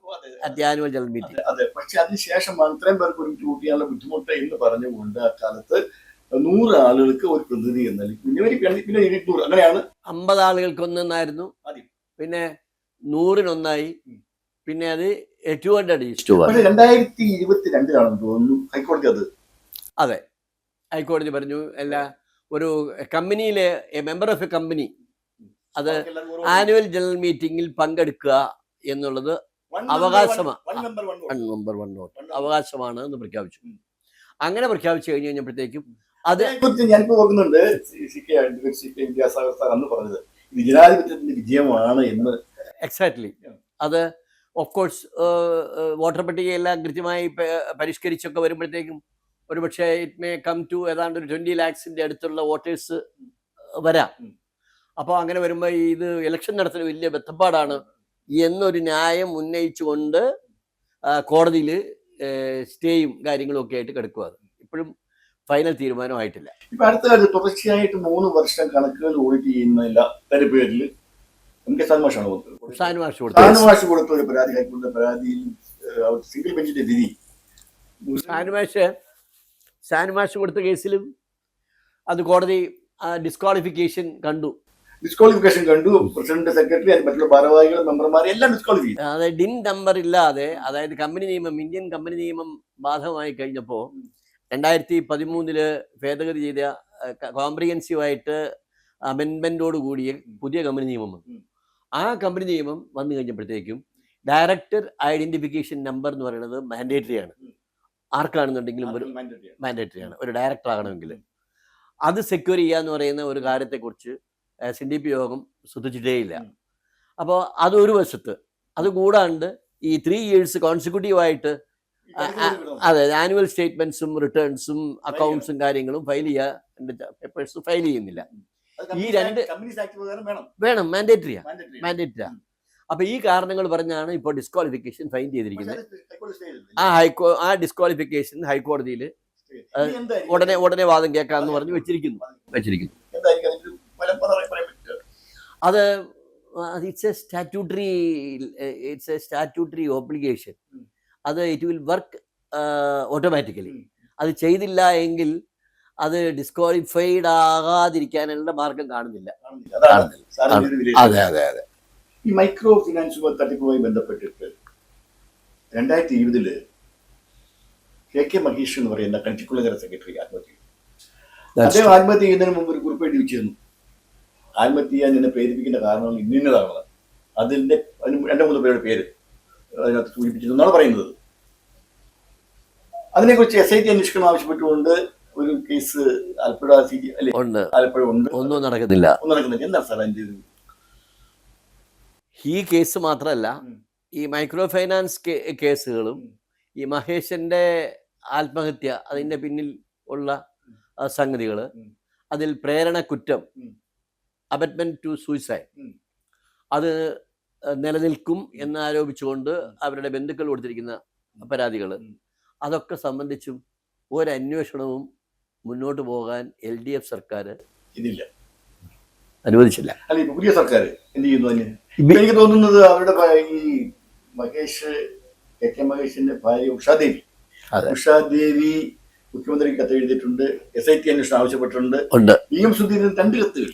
അറ്റ് ആനുവൽ ജനറൽ മീറ്റിംഗ്. അതെ, പക്ഷെ അതിനുശേഷം ഇത്രയും പേർക്ക് ഒരു വോട്ട് ചെയ്യാനുള്ള ബുദ്ധിമുട്ട് എന്ന് പറഞ്ഞുകൊണ്ട് അക്കാലത്ത് 100 ആളുകൾക്ക് ഒരു പ്രതിനിധി എന്നാൽ പിന്നെ 200 അങ്ങനെയാണ്. 50 ആളുകൾക്ക് ഒന്നായിരുന്നു, പിന്നെ 100-1 പിന്നെ അത് 200:1. പക്ഷെ 2022 തോന്നുന്നു ഹൈക്കോടതി അത്. അതെ, ഹൈക്കോടതി പറഞ്ഞു എല്ലാ ഒരു കമ്പനിയിലെ മെമ്പർ ഓഫ് എ കമ്പനി അത് ആനുവൽ ജനറൽ മീറ്റിംഗിൽ പങ്കെടുക്കുക എന്നുള്ളത് അവകാശമാണ്, അവകാശമാണ് എന്ന് പ്രഖ്യാപിച്ചു. അങ്ങനെ പ്രഖ്യാപിച്ചു കഴിഞ്ഞപ്പോഴത്തേക്കും അതിനെക്കുറിച്ച് ഞാനിപ്പോ ഓർക്കുന്നുണ്ട്, വിദ്യാസാഗർ അന്ന് പറഞ്ഞത് ഇത് ജനാധിപത്യത്തിന്റെ വിജയമാണ് എന്ന്. എക്സാക്ട്ലി. അത് ഓഫ് കോഴ്സ് വോട്ടർ പട്ടികയെല്ലാം കൃത്യമായി പരിഷ്കരിച്ചൊക്കെ വരുമ്പോഴത്തേക്കും ഒരുപക്ഷെ ഇറ്റ് മേ കം ടു ഏതാണ്ട് ഒരു 20 lakhs അടുത്തുള്ള വോട്ടേഴ്സ് വരാം. അപ്പോൾ അങ്ങനെ വരുമ്പോൾ ഇത് ഇലക്ഷൻ നടത്തുന്ന വലിയ ബന്ധപ്പാടാണ് എന്നൊരു ന്യായം ഉന്നയിച്ചുകൊണ്ട് കോടതിയിൽ സ്റ്റേയും കാര്യങ്ങളും ഒക്കെ ആയിട്ട് കിടക്കുക. അത് ഇപ്പോഴും ഫൈനൽ തീരുമാനമായിട്ടില്ല. ഇപ്പൊ അടുത്ത കാലത്ത് തുടർച്ചയായിട്ട് 3 വർഷം കണക്കുകൾ ഓഡിറ്റ് ചെയ്യുന്നില്ല അതിന്റെ പേരിൽ ഷാനുമാഷ് കൊടുത്ത ഒരു പരാതി, ഹൈക്കോടതി പരാതിയിൽ സിംഗിൾ ബെഞ്ചിന്റെ വിധി. ഷാനുമാഷ് കൊടുത്ത കേസിലും അത് കോടതി ഡിസ്ക്വാളിഫിക്കേഷൻ കണ്ടു. പ്രസിഡന്റ്, സെക്രട്ടറി, മറ്റുള്ള ഭാരവാഹികൾ, മെമ്പർമാരെ എല്ലാം ഡിസ്ക്വാളിഫൈ ചെയ്തു. അതായത് DIN നമ്പർ ഇല്ലാതെ, അതായത് കമ്പനി നിയമം, ഇന്ത്യൻ കമ്പനി നിയമം ബാധകമായി കഴിഞ്ഞപ്പോൾ 2013 ഭേദഗതി ചെയ്ത കോംപ്രിഹെൻസീവായിട്ട് അമെൻമെന്റോട് കൂടിയ പുതിയ കമ്പനി നിയമം വന്നു. ആ കമ്പനി നിയമം വന്നു കഴിഞ്ഞപ്പോഴത്തേക്കും ഡയറക്ടർ ഐഡന്റിഫിക്കേഷൻ നമ്പർ എന്ന് പറയുന്നത് മാൻഡേറ്ററി ആണ്. ആർക്കാണെന്നുണ്ടെങ്കിലും ഒരു മാൻഡേറ്ററി ആണ്, ഒരു ഡയറക്ടർ ആകണമെങ്കിൽ. അത് സെക്യൂർ ചെയ്യുക എന്ന് പറയുന്ന ഒരു കാര്യത്തെക്കുറിച്ച് SNDP യോഗം ശ്രദ്ധിച്ചിട്ടേയില്ല. അപ്പോൾ അതൊരു വശത്ത്. അതുകൂടാണ്ട് ഈ 3 years കോൺസിക്യൂട്ടീവായിട്ട് അതെ ആനുവൽ സ്റ്റേറ്റ്മെന്റ്സും റിട്ടേൺസും അക്കൗണ്ട്സും കാര്യങ്ങളും ഫയൽ ചെയ്യുക, പേപ്പേഴ്സ് ഫയൽ ചെയ്യുന്നില്ല. ഈ 2 വേണം, മാൻഡേറ്ററിയാ. അപ്പൊ ഈ കാരണങ്ങൾ പറഞ്ഞാണ് ഇപ്പോൾ ഡിസ്ക്വാളിഫിക്കേഷൻ ഫൈൻ ചെയ്തിരിക്കുന്നത്. ആ ഡിസ്ക്വാളിഫിക്കേഷൻ ഹൈക്കോടതിയിൽ ഉടനെ വാദം കേൾക്കാമെന്ന് പറഞ്ഞ് വെച്ചിരിക്കുന്നു. അത് ഇറ്റ്സ് എ സ്റ്റാറ്റ്യൂട്ടറി ഒബ്ലിഗേഷൻ. അത് ഇറ്റ് വിൽ വർക്ക് ഓട്ടോമാറ്റിക്കലി. അത് ചെയ്തില്ല എങ്കിൽ അത് ഡിസ്ക്വാളിഫൈഡ് ആകാതിരിക്കാനുള്ള മാർഗം കാണുന്നില്ല. അതെ അതെ അതെ. ഈ മൈക്രോ ഫിനാൻസ് തട്ടിപ്പുമായി ബന്ധപ്പെട്ടിട്ട് 2020 KK മഹേഷ് എന്ന് പറയുന്ന കഞ്ചിക്കുളങ്ങര സെക്രട്ടറി ആത്മഹത്യ ചെയ്തു. അദ്ദേഹം ആത്മഹത്യ ചെയ്യുന്നതിന് മുമ്പ് ഒരു കുറിപ്പ് എഴുതി വെച്ചിരുന്നു. ആത്മഹത്യ ചെയ്യാൻ എന്നെ പ്രേരിപ്പിക്കേണ്ട കാരണങ്ങൾ ഇന്നതാണ്. അതിന്റെ 2-3 പേരുടെ പേര് അതിനകത്ത് സൂചിപ്പിച്ചിരുന്നാണ് പറയുന്നത്. അതിനെക്കുറിച്ച് SIT അന്വേഷണം ആവശ്യപ്പെട്ടുകൊണ്ട് ഒരു കേസ് ആലപ്പുഴ ആലപ്പുഴ ഉണ്ട്. ഒന്നും നടക്കുന്നില്ല. എന്താണ് സാർ അതിന്റെ? ഈ കേസ് മാത്രമല്ല, ഈ മൈക്രോ ഫൈനാൻസ് കേസുകളും ഈ മഹേഷിന്റെ ആത്മഹത്യ, അതിന്റെ പിന്നിൽ ഉള്ള സംഗതികൾ, അതിൽ പ്രേരണ കുറ്റം, അബറ്റ്മെന്റ് ടു സൂയിസൈഡ്, അത് നിലനിൽക്കും എന്നാരോപിച്ചുകൊണ്ട് അവരുടെ ബന്ധുക്കൾ കൊടുത്തിരിക്കുന്ന പരാതികൾ, അതൊക്കെ സംബന്ധിച്ചും ഒരന്വേഷണവും മുന്നോട്ട് പോകാൻ LDF സർക്കാർ ഇതില്ല, അനുവദിച്ചില്ല. അല്ല, ഇപ്പൊ പുതിയ സർക്കാർ എന്ത് ചെയ്യുന്നു? എനിക്ക് തോന്നുന്നത് അവരുടെ ഈ മഹേഷ്, KK മഹേഷിന്റെ ഭാര്യ ഉഷാദേവി മുഖ്യമന്ത്രിക്ക് കത്ത് എഴുതിയിട്ടുണ്ട്. SIT അന്വേഷണം ആവശ്യപ്പെട്ടിട്ടുണ്ട്. VM സുധീരൻ 2 കത്തുകൾ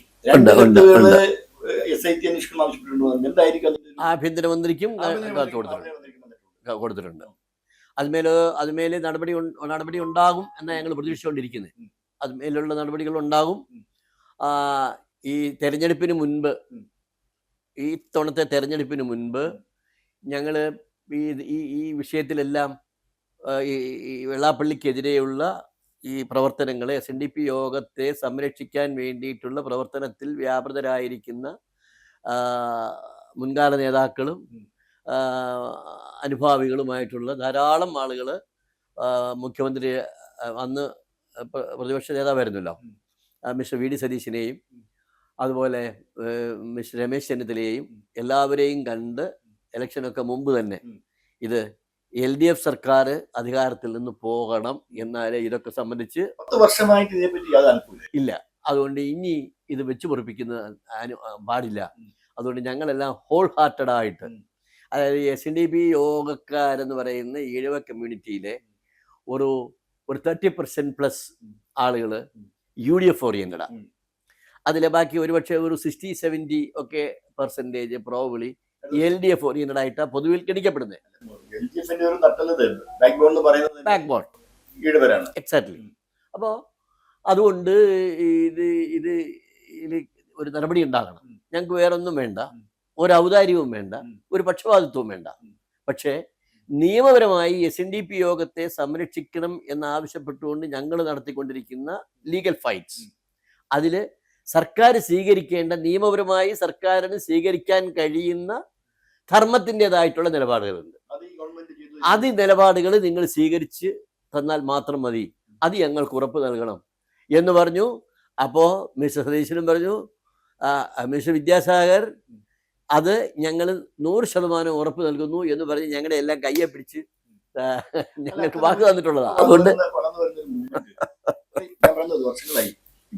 SIT അന്വേഷണം ആവശ്യപ്പെട്ടിട്ടുണ്ട്. എന്തായിരിക്കും? ആഭ്യന്തരമന്ത്രിക്കും കൊടുത്തിട്ടുണ്ട്. അതുമേലെ നടപടി ഉണ്ടാകും എന്നാണ് ഞങ്ങൾ പ്രതീക്ഷിച്ചുകൊണ്ടിരിക്കുന്നത്. അതുമേലുള്ള നടപടികൾ ഉണ്ടാകും. ഈ തെരഞ്ഞെടുപ്പിന് മുൻപ്, ഈ തവണത്തെ തെരഞ്ഞെടുപ്പിന് മുൻപ് ഞങ്ങൾ ഈ വിഷയത്തിലെല്ലാം ഈ വെള്ളാപ്പള്ളിക്കെതിരെയുള്ള ഈ പ്രവർത്തനങ്ങളെ, SNDP യോഗത്തെ സംരക്ഷിക്കാൻ വേണ്ടിയിട്ടുള്ള പ്രവർത്തനത്തിൽ വ്യാപൃതരായിരിക്കുന്ന മുൻകാല നേതാക്കളും അനുഭാവികളുമായിട്ടുള്ള ധാരാളം ആളുകൾ മുഖ്യമന്ത്രി അന്ന് പ്രതിപക്ഷ നേതാവായിരുന്നല്ലോ മിസ്റ്റർ വി ഡി സതീശിനെയും അതുപോലെ മിസ്റ്റർ രമേശ് ചെന്നിത്തലയെയും എല്ലാവരെയും കണ്ട് ഇലക്ഷനൊക്കെ മുമ്പ് തന്നെ ഇത് LDF സർക്കാർ അധികാരത്തിൽ നിന്ന് പോകണം എന്നാലേ ഇതൊക്കെ സംബന്ധിച്ച് 10 വർഷമായിട്ട് ഇതിനെപ്പറ്റി യാതൊരു അനുഭവമില്ല. ഇല്ല, അതുകൊണ്ട് ഇനി ഇത് വെച്ച് പൊറിപ്പിക്കുന്ന പാടില്ല. അതുകൊണ്ട് ഞങ്ങളെല്ലാം ഹോൾ ഹാർട്ടഡായിട്ട്, അതായത് SNDP യോഗക്കാരെന്ന് പറയുന്ന ഈഴവ കമ്മ്യൂണിറ്റിയിലെ ഒരു 30% പ്ലസ് ആളുകൾ UDF ഓറിയൻറ്റഡാണ്. അതിലെ ബാക്കി ഒരുപക്ഷെ ഒരു 60-70 ഒക്കെ പെർസെൻറ്റേജ് പ്രോബബ്ലി LDF ഓറിയൻറ്റഡ് ആയിട്ടാണ് പൊതുവിൽ ഗണിക്കപ്പെടുന്നത്. LDF-ന്റെ ഒരു നട്ടല് ബാക്ക് ബോൺ എന്ന് പറയുന്നത് ബാക്ക് ബോൺ ഈഴവരാണ്. എക്സാക്ട്ലി. അപ്പോൾ അതുകൊണ്ട് ഇത് ഒരു നടപടി ഉണ്ടാകണം. ഞങ്ങൾക്ക് വേറെ ഒന്നും വേണ്ട, ഒരു ഔദാര്യവും വേണ്ട, ഒരു പക്ഷപാതിത്വവും വേണ്ട. പക്ഷേ നിയമപരമായി SNDP യോഗത്തെ സംരക്ഷിക്കണം എന്നാവശ്യപ്പെട്ടുകൊണ്ട് ഞങ്ങൾ നടത്തിക്കൊണ്ടിരിക്കുന്ന ലീഗൽ ഫൈറ്റ്സ്, അതിൽ സർക്കാർ സ്വീകരിക്കേണ്ട, നിയമപരമായി സർക്കാരിന് സ്വീകരിക്കാൻ കഴിയുന്ന ധർമ്മത്തിൻ്റെതായിട്ടുള്ള നിലപാടുകളുണ്ട്. അത് നിലപാടുകൾ നിങ്ങൾ സ്വീകരിച്ച് തന്നാൽ മാത്രം മതി, അത് ഞങ്ങൾക്ക് ഉറപ്പ് നൽകണം എന്ന് പറഞ്ഞു. അപ്പോൾ മിസ്റ്റർ സതീശനും പറഞ്ഞു, മിസ്റ്റർ വിദ്യാസാഗർ അത് ഞങ്ങൾ 100% ഉറപ്പ് നൽകുന്നു എന്ന് പറഞ്ഞ് ഞങ്ങളുടെ എല്ലാം കയ്യെ പിടിച്ച് ഞങ്ങൾക്ക് വാക്ക് തന്നിട്ടുള്ളതാണ്. അതുകൊണ്ട് വർഷങ്ങളായി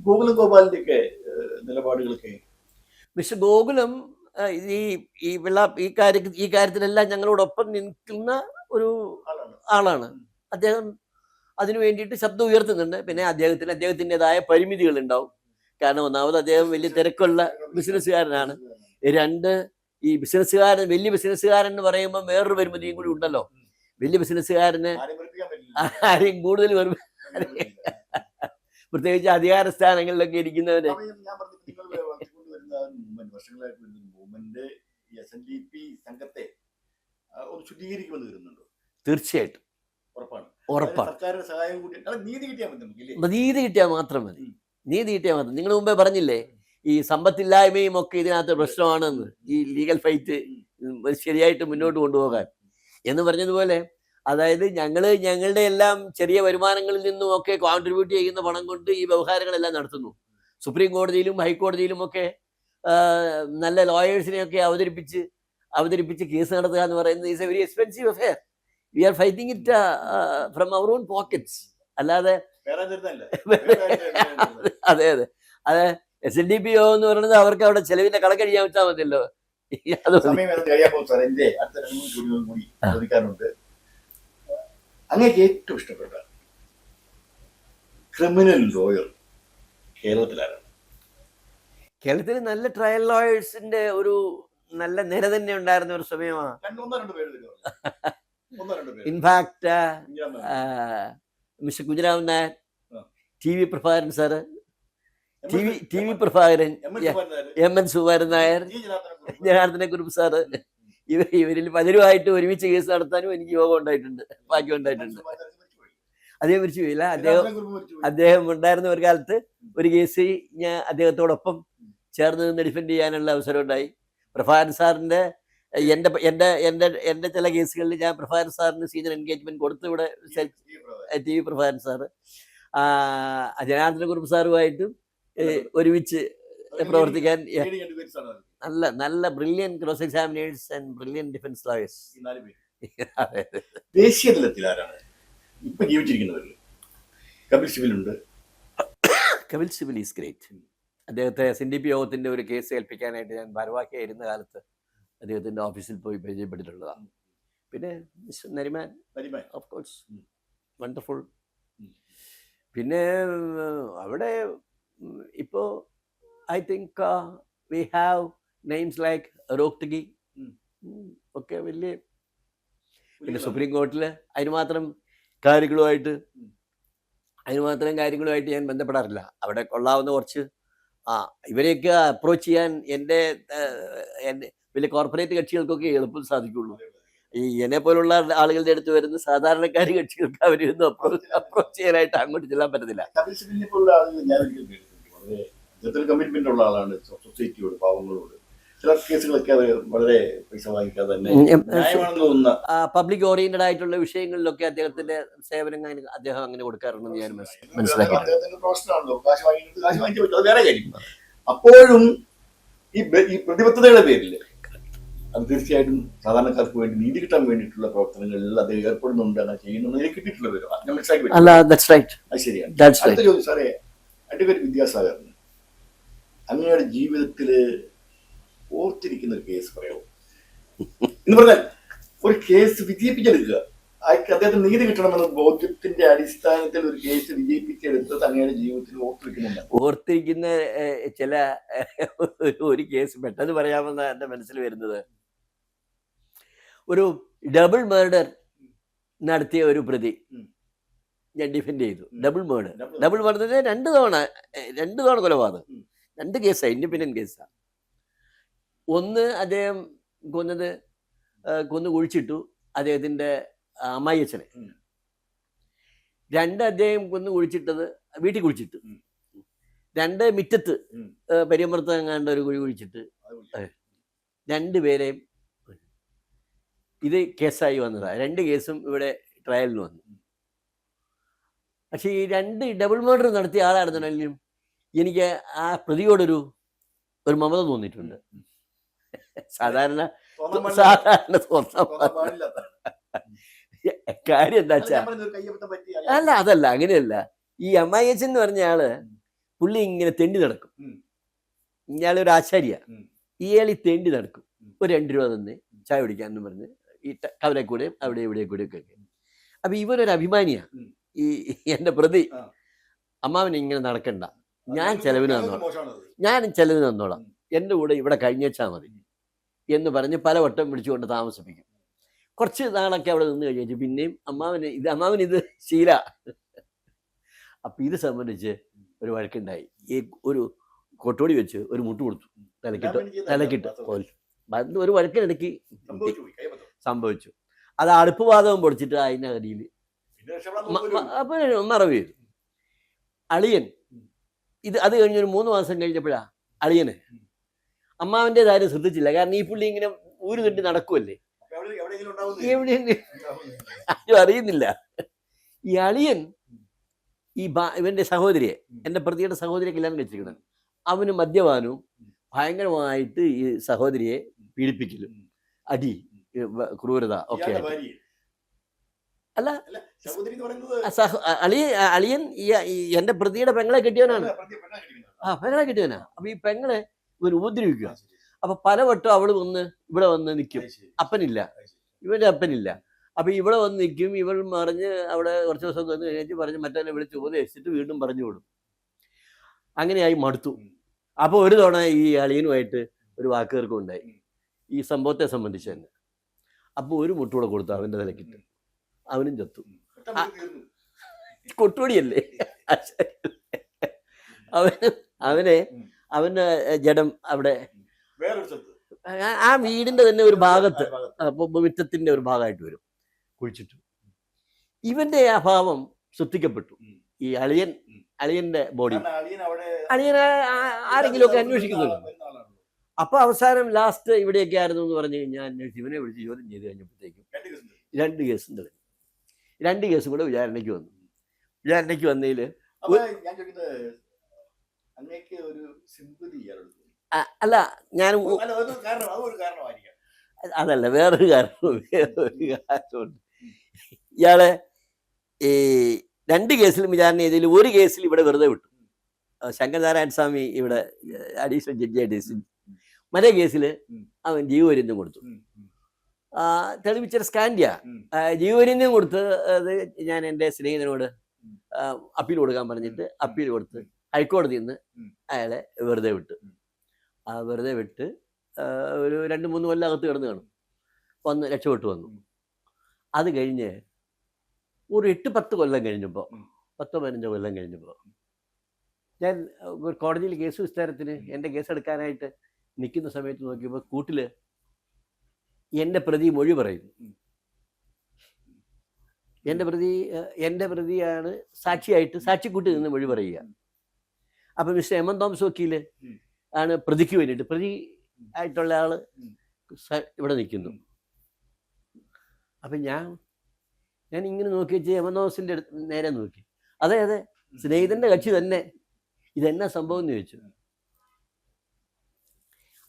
ഗോകുലം ഗോപാലിന്റെ നിലപാടുകളൊക്കെ മിസ്റ്റർ ഗോകുലം ഈ കാര്യത്തിലെല്ലാം ഞങ്ങളോടൊപ്പം നിൽക്കുന്ന ഒരു ആളാണ്. അദ്ദേഹം അതിനു വേണ്ടിയിട്ട് ശബ്ദം ഉയർത്തുന്നുണ്ട്. പിന്നെ അദ്ദേഹത്തിൻ്റെതായ പരിമിതികൾ ഉണ്ടാവും. കാരണം ഒന്നാമത് അദ്ദേഹം വലിയ തിരക്കുള്ള ബിസിനസ്സുകാരനാണ്. 2, ഈ വലിയ ബിസിനസ്സുകാരൻ എന്ന് പറയുമ്പോൾ വേറൊരു പരിമിതിയും കൂടി ഉണ്ടല്ലോ. വലിയ ബിസിനസ്സുകാരന് ആരെയും കൂടുതൽ പ്രത്യേകിച്ച് അധികാര സ്ഥാനങ്ങളിലൊക്കെ ഇരിക്കുന്നവര് തീർച്ചയായിട്ടും ഉറപ്പാണ്. നീതി കിട്ടിയാൽ മാത്രം മതി. നീതി കിട്ടിയാൽ മാത്രം. നിങ്ങൾ മുമ്പേ പറഞ്ഞില്ലേ ഈ സമ്പത്തില്ലായ്മയും ഒക്കെ ഇതിനകത്ത് പ്രശ്നമാണെന്ന്, ഈ ലീഗൽ ഫൈറ്റ് ശരിയായിട്ട് മുന്നോട്ട് കൊണ്ടുപോകാൻ എന്ന് പറഞ്ഞതുപോലെ, അതായത് ഞങ്ങളുടെ എല്ലാം ചെറിയ വരുമാനങ്ങളിൽ നിന്നും ഒക്കെ കോൺട്രിബ്യൂട്ട് ചെയ്യുന്ന പണം കൊണ്ട് ഈ വ്യവഹാരങ്ങളെല്ലാം നടത്തുന്നു. സുപ്രീം കോടതിയിലും ഹൈക്കോടതിയിലും ഒക്കെ നല്ല ലോയേഴ്സിനെയൊക്കെ അവതരിപ്പിച്ച് കേസ് നടത്തുക എന്ന് പറയുന്നത് is a very expensive affair. We are fighting it from our own pockets. അല്ലാതെ അതെ SNDP എന്ന് പറയുന്നത് അവർക്ക് അവിടെ ചെലവിന്റെ കണക്കഴിയാൻ വെച്ചാൽ മതിയല്ലോ. അങ്ങേക്ക് ഏറ്റവും ഇഷ്ടപ്പെട്ട ക്രിമിനൽ ലോയർ കേരളത്തിലാണ്? കേരളത്തിൽ നല്ല ട്രയൽ ലോയേഴ്സിന്റെ ഒരു നല്ല നിര തന്നെ ഉണ്ടായിരുന്ന ഒരു സമയമാണ്. In fact mister Kunhiraman Nair, TV Prabhakaran sir, TV Prabhakaran, MN Sukumaran Nair, Janardhana Kurup sir, ഇവരിൽ പലരുമായിട്ട് ഒരുമിച്ച് കേസ് നടത്താനും എനിക്ക് യോഗം ഉണ്ടായിട്ടുണ്ട്, ഭാഗ്യം ഉണ്ടായിട്ടുണ്ട്. അദ്ദേഹം മരിച്ചു പോയില്ല. അദ്ദേഹം ഉണ്ടായിരുന്ന ഒരു കാലത്ത് ഒരു കേസ് ഞാൻ അദ്ദേഹത്തോടൊപ്പം ചേർന്ന് നിന്ന് ഡിഫെൻഡ് ചെയ്യാനുള്ള അവസരം ഉണ്ടായി. പ്രഭാകരൻ സാറിൻ്റെ എൻ്റെ ചില കേസുകളിൽ ഞാൻ പ്രഭാകരൻ സാറിന് സീനിയർ എൻഗേജ്മെന്റ് കൊടുത്തു. ഇവിടെ TV പ്രഭാകരൻ സാറ് ജനാർദ്ദന കുറുപ്പ് സാറുമായിട്ടും ഒരുമിച്ച് പ്രവർത്തിക്കാൻ നല്ല brilliant cross examiners and brilliant defence lawyers. ദേശീയ തലത്തിൽ ആരാണ് ഇപ്പൊ ജീവിച്ചിരിക്കുന്നവരിൽ? കപിൽ സിബലുണ്ട്. Kapil Sibal is great. അദ്ദേഹത്തെ SNDP യോഗത്തിന്റെ ഒരു കേസ് ഏൽപ്പിക്കാനായിട്ട് ഞാൻ ഭാരവാഹിയായിരുന്ന കാലത്ത് അദ്ദേഹത്തിന്റെ ഓഫീസിൽ പോയി പരിചയപ്പെട്ടിട്ടുള്ളതാണ്. പിന്നെ mister Nariman, of course, wonderful. പിന്നെ അവിടെ ഇപ്പോൾ I think we have names like Rohatgi ഒക്കെ വലിയ. പിന്നെ സുപ്രീം കോർട്ടിൽ അതിന് മാത്രം കാര്യങ്ങളുമായിട്ട് ഞാൻ ബന്ധപ്പെടാറില്ല. അവിടെ കൊള്ളാവുന്ന കുറച്ച് ഇവരെയൊക്കെ അപ്രോച്ച് ചെയ്യാൻ എൻ്റെ വലിയ കോർപ്പറേറ്റ് കക്ഷികൾക്കൊക്കെ എളുപ്പം സാധിക്കുള്ളൂ. ഈ എന്നെ പോലുള്ള ആളുകളുടെ അടുത്ത് വരുന്ന സാധാരണക്കാരി കക്ഷികൾക്ക് അവരൊന്നും അപ്രോച്ച് ചെയ്യാനായിട്ട് അങ്ങോട്ട് ചെല്ലാൻ പറ്റത്തില്ല. കമ്മിറ്റ്മെന്റ് ഉള്ള ആളാണ് സൊസൈറ്റിയോട്, പാവങ്ങളോട്. ചില കേസുകളൊക്കെ അവർ വളരെ പൈസ വാങ്ങിക്കാതെ തന്നെ ന്യായമാണെന്ന് തോന്നുന്ന പബ്ലിക് ഓറിയന്റഡ് ആയിട്ടുള്ള വിഷയങ്ങളിലൊക്കെ അദ്ദേഹത്തിന്റെ സേവനങ്ങൾ അദ്ദേഹം അങ്ങനെ കൊടുക്കാറുണ്ടെന്ന് ഞാൻ മനസ്സിലാക്കി. അദ്ദേഹത്തിന്റെ പ്രൊഫഷനാണല്ലോ, കാശ് വാങ്ങിക്കാൻ പറ്റും, അത് വേറെ കാര്യം. അപ്പോഴും ഈ പ്രതിബദ്ധതയുടെ പേരിൽ അത് തീർച്ചയായിട്ടും സാധാരണക്കാർക്ക് വേണ്ടി നീതി കിട്ടാൻ വേണ്ടിയിട്ടുള്ള പ്രവർത്തനങ്ങളിൽ അദ്ദേഹം ഏർപ്പെടുന്നുണ്ട്, അങ്ങനെ ചെയ്യുന്നുണ്ട്, എനിക്ക് കിട്ടിയിട്ടുള്ള വിവരം ഞാൻ മനസ്സിലാക്കി. അത് ശരിയാണ്. അടുത്ത ചോദ്യം സാറേ, അഡ്വക്കേറ്റ് വിദ്യാസാഗറിന് അങ്ങയുടെ ജീവിതത്തില് ഓർത്തിരിക്കുന്ന ഒരു കേസ് പറയാമോ? എന്ന് പറഞ്ഞാൽ ഒരു കേസ് വിജയിപ്പിച്ചെടുക്കുക, അദ്ദേഹത്തിന് നീതി കിട്ടണമെന്ന ബോധ്യത്തിന്റെ അടിസ്ഥാനത്തിൽ ഒരു കേസ് വിജയിപ്പിച്ചെടുത്തത് അങ്ങയുടെ ജീവിതത്തിൽ ഓർത്തിരിക്കുന്ന ചില ഒരു കേസ് പെട്ടെന്ന് പറയാമെന്ന എന്റെ മനസ്സിൽ വരുന്നത്, ഒരു ഡബിൾ മർഡർ നടത്തിയ ഒരു പ്രതി ഞാൻ ഡിഫെൻഡ് ചെയ്തു. ഡബിൾ മർഡറിന് രണ്ട് തവണ കൊലപാതകം, 2 കേസാണ്, ഇൻഡിപെൻഡന്റ് കേസാണ്. ഒന്ന് അദ്ദേഹം കൊന്നു കുഴിച്ചിട്ടു അദ്ദേഹത്തിന്റെ അമ്മായിയച്ഛനെ. 2 അദ്ദേഹം കൊന്നു കുഴിച്ചിട്ടത് വീട്ടിൽ കുഴിച്ചിട്ടു. 2 മിറ്റത്ത് പരിമർത്തങ്ങാണ്ട് ഒരു കുഴി കുഴിച്ചിട്ട് 2 പേരെയും ഇത് കേസായി വന്നതാണ്. 2 കേസും ഇവിടെ ട്രയലിന് വന്നു. പക്ഷെ ഈ 2 ഡബിൾ മർഡർ നടത്തിയ ആളായിരുന്നാലും എനിക്ക് ആ പ്രതിയോടൊരു മമത തോന്നിയിട്ടുണ്ട്. സാധാരണ കാര്യം എന്താ വെച്ചാ, അതല്ല, അങ്ങനെയല്ല. ഈ അമ്മായിയച്ഛൻ എന്ന് പറഞ്ഞ ആള് പുള്ളി ഇങ്ങനെ തെണ്ടി നടക്കും. ഇയാളൊരു ആശാരിയാ, ഇയാൾ ഈ തെണ്ടി നടക്കും. ഒരു 2 രൂപ തന്നെ ചായ കുടിക്കാന്ന് പറഞ്ഞ് ഈ കവലെ കൂടെയും അവിടെ ഇവിടെ കൂടെയൊക്കെ. അപ്പൊ ഇവനൊരു അഭിമാനിയാ. ഈ എന്റെ പ്രതി അമ്മാവന് ഇങ്ങനെ നടക്കണ്ട, ഞാൻ ചെലവിന് തന്നോളാം, എൻ്റെ കൂടെ ഇവിടെ കഴിഞ്ഞേച്ചാൽ മതി എന്ന് പറഞ്ഞ് പലവട്ടം പിടിച്ചുകൊണ്ട് താമസിപ്പിക്കും. കുറച്ച് നാളൊക്കെ അവിടെ നിന്ന് കഴിഞ്ഞു പിന്നെയും അമ്മാവന് ഇത് ശീല. അപ്പൊ ഇത് സംബന്ധിച്ച് ഒരു വഴക്കുണ്ടായി. ഈ ഒരു കൊട്ടോടി വെച്ച് ഒരു മുട്ട് കൊടുത്തു, തലക്കിട്ട് ഒരു വഴക്കിനിടയ്ക്ക് സംഭവിച്ചു. അത് അടുപ്പ് വാതകം പൊടിച്ചിട്ട് അതിൻ്റെ അടിയിൽ മറവ് ചെയ്തു. അളിയൻ അത് കഴിഞ്ഞൊരു 3 മാസം കഴിഞ്ഞപ്പോഴാ അളിയന് അമ്മാവൻ്റെതാരും ശ്രദ്ധിച്ചില്ല. കാരണം ഈ പുള്ളി ഇങ്ങനെ ഊര് കെട്ടി നടക്കുമല്ലേ, എവിടെയെങ്കിലും അറിയുന്നില്ല. ഈ അളിയൻ ഇവന്റെ സഹോദരിയെ, എൻ്റെ പ്രതിയുടെ സഹോദരിയെ കല്യാണം കഴിച്ചിരിക്കുന്നത്. അവന് മദ്യപാനവും ഭയങ്കരമായിട്ട് ഈ സഹോദരിയെ പീഡിപ്പിക്കലും അടി ക്രൂരത ഒക്കെ. അല്ല, അളിയൻ എൻ്റെ പ്രതിയുടെ പെങ്ങളെ കെട്ടിയവനാണ്. പെങ്ങളെ കെട്ടിയവനാ. അപ്പൊ ഈ പെങ്ങളെ ഇവൻ ഉപദ്രവിക്കുക. അപ്പൊ പലവട്ടം അവള് ഇവിടെ വന്ന് നിൽക്കും. ഇവന്റെ അപ്പനില്ല. അപ്പൊ ഇവിടെ വന്ന് നിൽക്കും. ഇവൾ പറഞ്ഞ് അവിടെ കുറച്ച് ദിവസം വന്ന് കഴിഞ്ഞിട്ട് പറഞ്ഞ് മറ്റേ വിളിച്ച് ഉപദേശിച്ചിട്ട് വീണ്ടും പറഞ്ഞു വിടും. അങ്ങനെയായി മടുത്തു. അപ്പൊ ഒരു തവണ ഈ അളിയനുമായിട്ട് ഒരു വാക്കുകേർക്കം ഉണ്ടായി ഈ സംഭവത്തെ സംബന്ധിച്ച് തന്നെ. അപ്പൊ ഒരു മുട്ടൂടെ കൊടുത്തു അവന്റെ തലക്കിട്ട്, അവനും ചത്തു. കൊട്ടുപടിയല്ലേ. അവന്റെ ജഡം അവിടെ ആ വീടിന്റെ തന്നെ ഒരു ഭാഗത്ത്, മിറ്റത്തിന്റെ ഒരു ഭാഗമായിട്ട് വരും കുഴിച്ചിട്ടു. ഇവന്റെ അഭാവം ശ്രദ്ധിക്കപ്പെട്ടു. ഈ അളിയന്റെ ബോഡി അളിയനെ ആരെങ്കിലും ഒക്കെ അന്വേഷിക്കുന്നുണ്ട്. അപ്പൊ അവസാനം ലാസ്റ്റ് ഇവിടെയൊക്കെ ആയിരുന്നു എന്ന് പറഞ്ഞു കഴിഞ്ഞാൽ ഇവനെ വിളിച്ച് ചോദ്യം ചെയ്ത് കഴിഞ്ഞപ്പോഴത്തേക്കും 2 കേസും തെളിഞ്ഞു. 2 കേസും കൂടെ വിചാരണയ്ക്ക് വന്നു. വിചാരണയ്ക്ക് വന്നതിൽ അല്ല, ഞാൻ അതല്ല, വേറൊരു കാരണമുണ്ട്. ഇയാളെ ഈ 2 കേസിലും വിചാരണ ചെയ്തതിൽ ഒരു കേസിൽ ഇവിടെ വെറുതെ വിട്ടു. ശങ്കരനാരായണ സ്വാമി ഇവിടെ അഡീഷണൽ ജഡ്ജിയായിട്ട്. മറ്റേ കേസിൽ അവൻ ജീവപര്യന്തം കൊടുത്തു. തെളിവിച്ചൊരു സ്കാൻഡിയ ജീവപര്യന്തം കൊടുത്ത് അത് ഞാൻ എൻ്റെ സ്നേഹിതനോട് അപ്പീൽ കൊടുക്കാൻ പറഞ്ഞിട്ട് അപ്പീൽ കൊടുത്ത് ഹൈക്കോടതിയിൽ നിന്ന് അയാളെ വെറുതെ വിട്ട്. വെറുതെ വിട്ട് ഒരു 2-3 കൊല്ലം അകത്ത് കിടന്ന് കാണും. രക്ഷപ്പെട്ടു വന്നു. അത് കഴിഞ്ഞ് ഒരു 8-10 കൊല്ലം കഴിഞ്ഞപ്പോൾ, 10-15 കൊല്ലം കഴിഞ്ഞപ്പോൾ ഞാൻ കോടതിയിൽ കേസ് വിസ്താരത്തിന് എൻ്റെ കേസ് എടുക്കാനായിട്ട് നിൽക്കുന്ന സമയത്ത് നോക്കിയപ്പോൾ കൂട്ടിൽ എൻ്റെ പ്രതി മൊഴി പറയുന്നു. എൻ്റെ പ്രതിയാണ് സാക്ഷിയായിട്ട് സാക്ഷിക്കൂട്ടിൽ നിന്ന് മൊഴി പറയുക. അപ്പം മിസ്റ്റർ എം എൻ തോമസ് വക്കീല് ആണ് പ്രതിക്ക് വേണ്ടിയിട്ട്. പ്രതി ആയിട്ടുള്ള ആള് ഇവിടെ നിൽക്കുന്നു. അപ്പം ഞാൻ ഇങ്ങനെ നോക്കി വെച്ച് യമനോസിൻ്റെ അടുത്ത് നേരെ നോക്കി. അതെ അതെ, സ്നേഹിതന്റെ കക്ഷി തന്നെ. ഇതെന്നാ സംഭവം എന്ന് ചോദിച്ചു.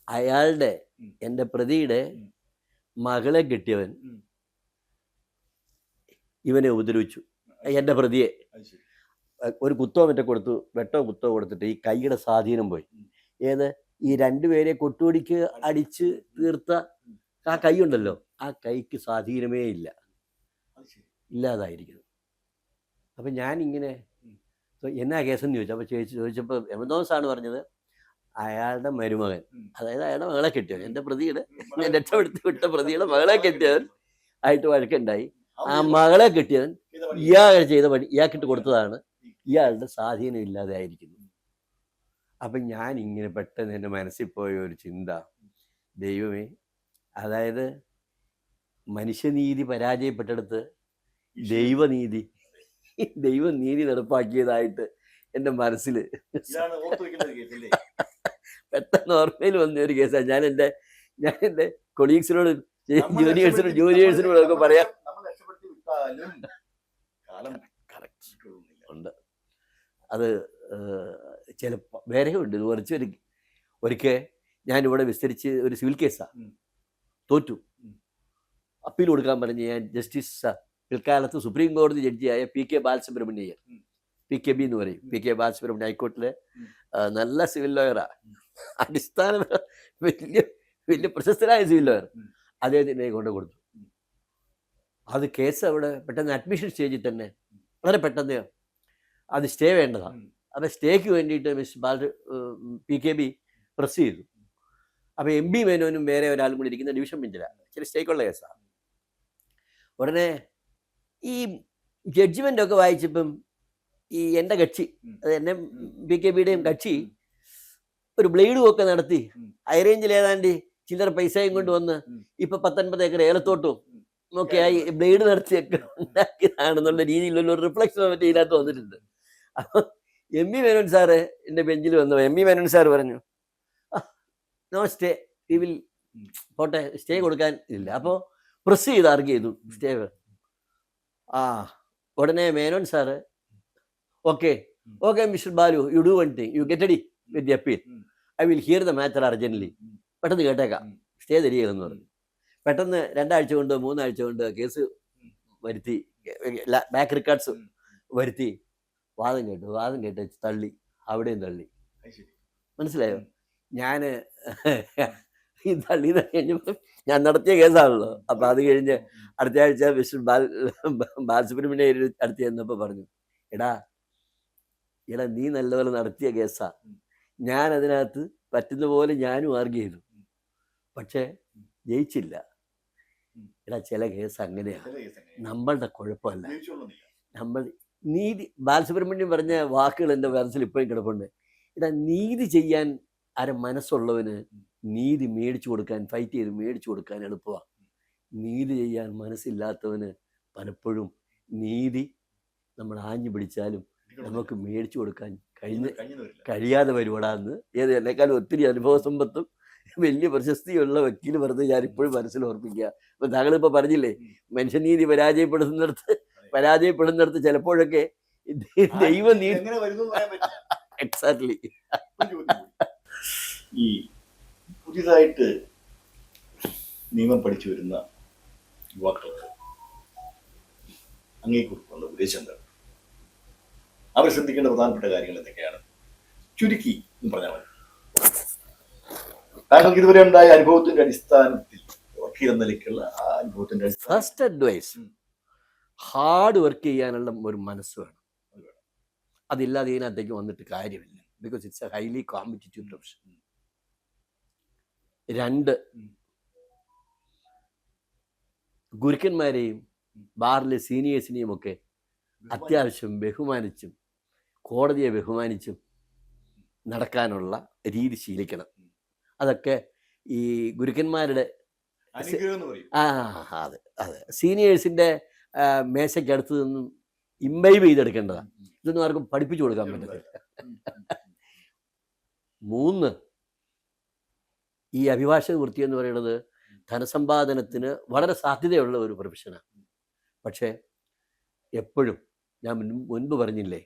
അയാളുടെ എൻ്റെ പ്രതിയുടെ മകളെ കിട്ടിയവൻ ഇവനെ ഉപദ്രവിച്ചു, എൻ്റെ പ്രതിയെ. ഒരു കുത്തോ മറ്റോ കൊടുത്തു, വെട്ടോ കുത്തോ കൊടുത്തിട്ട് ഈ കൈയുടെ സ്വാധീനം പോയി. ഏത് ഈ രണ്ടുപേരെ കൊട്ടുപിടിക്ക് അടിച്ച് തീർത്ത ആ കൈ ഉണ്ടല്ലോ, ആ കൈക്ക് സ്വാധീനമേ ഇല്ലാതായിരിക്കുന്നു. അപ്പം ഞാനിങ്ങനെ എന്നാ കേസെന്ന് ചോദിച്ചു. അപ്പോൾ ചോദിച്ചപ്പോൾ എമദോസാണ് പറഞ്ഞത് അയാളുടെ മരുമകൻ, അതായത് അയാളുടെ മകളെ കെട്ടിയവൻ, എൻ്റെ പ്രതിയുടെ രക്ഷപ്പെടുത്തി വിട്ട പ്രതിയുടെ മകളെ കെട്ടിയവൻ ആയിട്ട് വഴക്കുണ്ടായി. ആ മകളെ കെട്ടിയവൻ ഇയാൾ ചെയ്ത പണി ഇയാൾക്കിട്ട് കൊടുത്തതാണ്, ഇയാളുടെ സ്വാധീനം ഇല്ലാതെ ആയിരിക്കുന്നു. അപ്പം ഞാനിങ്ങനെ പെട്ടെന്ന് എൻ്റെ മനസ്സിൽ പോയ ഒരു ചിന്ത, ദൈവമേ, അതായത് മനുഷ്യനീതി പരാജയപ്പെട്ടെടുത്ത് ദൈവനീതി നടപ്പാക്കിയതായിട്ട് എൻ്റെ മനസ്സിൽ പെട്ടെന്ന് ഓർമ്മയിൽ വന്ന ഒരു കേസാണ്. ഞാൻ എൻ്റെ കൊളീഗ്സിനോട് ജൂനിയേഴ്സിനോട് ഒക്കെ പറയാം ഉണ്ട്. അത് ചിലപ്പോൾ വേറെ ഉണ്ട്. ഒരിക്കൽ ഞാനിവിടെ വിസ്തരിച്ച് ഒരു സിവിൽ കേസാണ്, തോറ്റു. അപ്പീൽ കൊടുക്കാൻ പറഞ്ഞ് ഞാൻ ജസ്റ്റിസ് പിൽക്കാലത്ത് സുപ്രീം കോടതി ജഡ്ജിയായ PK ബാലസുബ്രഹ്മണ്യൻ, PKB എന്ന് പറയും, PK ബാലസുബ്രഹ്മണ്യം ഹൈക്കോർട്ടിലെ നല്ല സിവിൽ ലോയറാണ്, അടിസ്ഥാന വലിയ പ്രശസ്തരായ സിവിൽ ലോയർ. അദ്ദേഹത്തിനെ കൊണ്ട് കൊടുത്തു. അത് കേസ് അവിടെ പെട്ടെന്ന് അഡ്മിഷൻ സ്റ്റേജിൽ തന്നെ വളരെ പെട്ടെന്ന് അത് സ്റ്റേ വേണ്ടതാണ്. അപ്പം സ്റ്റേക്ക് വേണ്ടിയിട്ട് PKB പ്രസ് ചെയ്തു. അപ്പോൾ MB മേനോനും വേറെ ഒരാളും കൂടി ഇരിക്കുന്ന ഡിവിഷൻ ബെഞ്ചിലാണ്, ചില സ്റ്റേക്കുള്ള കേസാണ്. ഉടനെ ഈ ജഡ്ജ്മെൻ്റ് ഒക്കെ വായിച്ചപ്പം ഈ എൻ്റെ കക്ഷി, അത് എന്നെ PKBയുടെയും കക്ഷി ഒരു ബ്ലേഡും ഒക്കെ നടത്തി ഹൈറേഞ്ചിൽ ഏതാണ്ട് ചില്ലറ പൈസയും കൊണ്ട് വന്ന് ഇപ്പം 19 ഏക്കർ ഏലത്തോട്ടും ഒക്കെ ആയി ബ്ലേഡ് നടത്തിയൊക്കെ ഉണ്ടാക്കിയതാണെന്നുള്ള രീതിയിലുള്ള ഒരു റിഫ്ലക്ഷൻ മറ്റേ ഇതിനകത്ത് വന്നിട്ടുണ്ട്. അപ്പം MB മേനോൻ സാറ് എൻ്റെ ബെഞ്ചിൽ വന്നു. MB മേനോൻ സാർ പറഞ്ഞു, നോ സ്റ്റേ, വി വിൽ പോട്ടെ, സ്റ്റേ കൊടുക്കാൻ ഇല്ല. അപ്പോൾ പ്രസ് ചെയ്ത് ആർഗ്യ ചെയ്തു സ്റ്റേ. ഉടനെ Menon sir okay mister Balu, you do one thing, you get ready with the appeal, I will hear the matter urgently, പെട്ടെന്ന് കേട്ടേക്കാം, സ്റ്റേ തരികയെന്ന് പറഞ്ഞു. പെട്ടെന്ന് 2 ആഴ്ച കൊണ്ട് 3 ആഴ്ച കൊണ്ട് കേസ് വരുത്തി, ബാക്ക് റെക്കോർഡ്സ് വരുത്തി, വാദം കേട്ട് തള്ളി, അവിടെയും തള്ളി. മനസ്സിലായോ? ഞാൻ ഈ തള്ളി കഴിഞ്ഞപ്പോൾ ഞാൻ നടത്തിയ കേസാണല്ലോ. അപ്പം അത് കഴിഞ്ഞ് അടുത്ത ആഴ്ച മിസ്റ്റർ ബാലസുബ്രഹ്മണ്യ അടുത്ത് ചെന്നപ്പോൾ പറഞ്ഞു, എടാ നീ നല്ലപോലെ നടത്തിയ കേസാ, ഞാൻ അതിനകത്ത് പറ്റുന്ന പോലെ ഞാനും ആർഗ്യ ചെയ്തു, പക്ഷേ ജയിച്ചില്ല. ചില കേസ് അങ്ങനെയാണ്, നമ്മളുടെ കുഴപ്പമല്ല. നമ്മൾ ബാലസുബ്രഹ്മണ്യം പറഞ്ഞ വാക്കുകൾ എൻ്റെ മനസ്സിൽ ഇപ്പോഴും കിടപ്പുണ്ട്. നീതി ചെയ്യാൻ മനസ്സുള്ളവന് നീതി മേടിച്ചു കൊടുക്കാൻ, ഫൈറ്റ് ചെയ്ത് മേടിച്ചു കൊടുക്കാൻ എളുപ്പമാണ്. നീതി ചെയ്യാൻ മനസ്സില്ലാത്തവന് പലപ്പോഴും നീതി നമ്മൾ ആഞ്ഞു പിടിച്ചാലും നമുക്ക് മേടിച്ചു കൊടുക്കാൻ കഴിയാതെ വരുവാടാന്ന് എന്നെക്കാളും ഒത്തിരി അനുഭവ സമ്പത്തും വലിയ പ്രശസ്തിയുള്ള വക്കീൽ പറഞ്ഞ് ഞാനിപ്പോഴും മനസ്സിൽ ഓർപ്പിക്കുക. അപ്പം താങ്കളിപ്പോൾ പറഞ്ഞില്ലേ, മനുഷ്യനീതി പരാജയപ്പെടുന്നിടത്ത് ചിലപ്പോഴൊക്കെ ദൈവനീതി. എക്സാക്ട്ലി. ഈ പുതിയതായിട്ട് നിയമം പഠിച്ചു വരുന്ന യുവാക്കൾക്ക് അങ്ങേക്കുറിച്ചുള്ള ഉപദേശം എന്താണ്? അവർ ശ്രദ്ധിക്കേണ്ട പ്രധാനപ്പെട്ട കാര്യങ്ങൾ എന്തൊക്കെയാണ്? ചുരുക്കി പറഞ്ഞാൽ മതി. താങ്കൾക്ക് ഇതുവരെ ഉണ്ടായ അനുഭവത്തിന്റെ അടിസ്ഥാനത്തിൽ, വക്കീൽ എന്ന നിലയ്ക്കുള്ള ആ അനുഭവത്തിന്റെ ഫസ്റ്റ് അഡ്വൈസ്, ഹാർഡ് വർക്ക് ചെയ്യാനുള്ള ഒരു മനസ്സ് വേണം. അതില്ലാതെ ഇതിനകത്തേക്ക് വന്നിട്ട് കാര്യമില്ല. Because it's A highly competitive profession. 2, ഗുരുക്കന്മാരെയും ബാറിലെ സീനിയേഴ്സിനെയും ഒക്കെ അത്യാവശ്യം ബഹുമാനിച്ചും കോടതിയെ ബഹുമാനിച്ചും നടക്കാനുള്ള രീതി ശീലിക്കണം. അതൊക്കെ ഈ ഗുരുക്കന്മാരുടെ അതെ സീനിയേഴ്സിൻ്റെ മേശയ്ക്കടുത്ത് നിന്നും ഇംബൈബ് ചെയ്തെടുക്കേണ്ടതാണ്. ഇതൊന്നും ആർക്കും പഠിപ്പിച്ചു കൊടുക്കാൻ പറ്റത്തില്ല. 3, ഈ അഭിഭാഷക വൃത്തി എന്ന് പറയുന്നത് ധനസമ്പാദനത്തിന് വളരെ സാധ്യതയുള്ള ഒരു പ്രൊഫഷനാണ്. പക്ഷേ എപ്പോഴും ഞാൻ മുൻപ് പറഞ്ഞില്ലേ,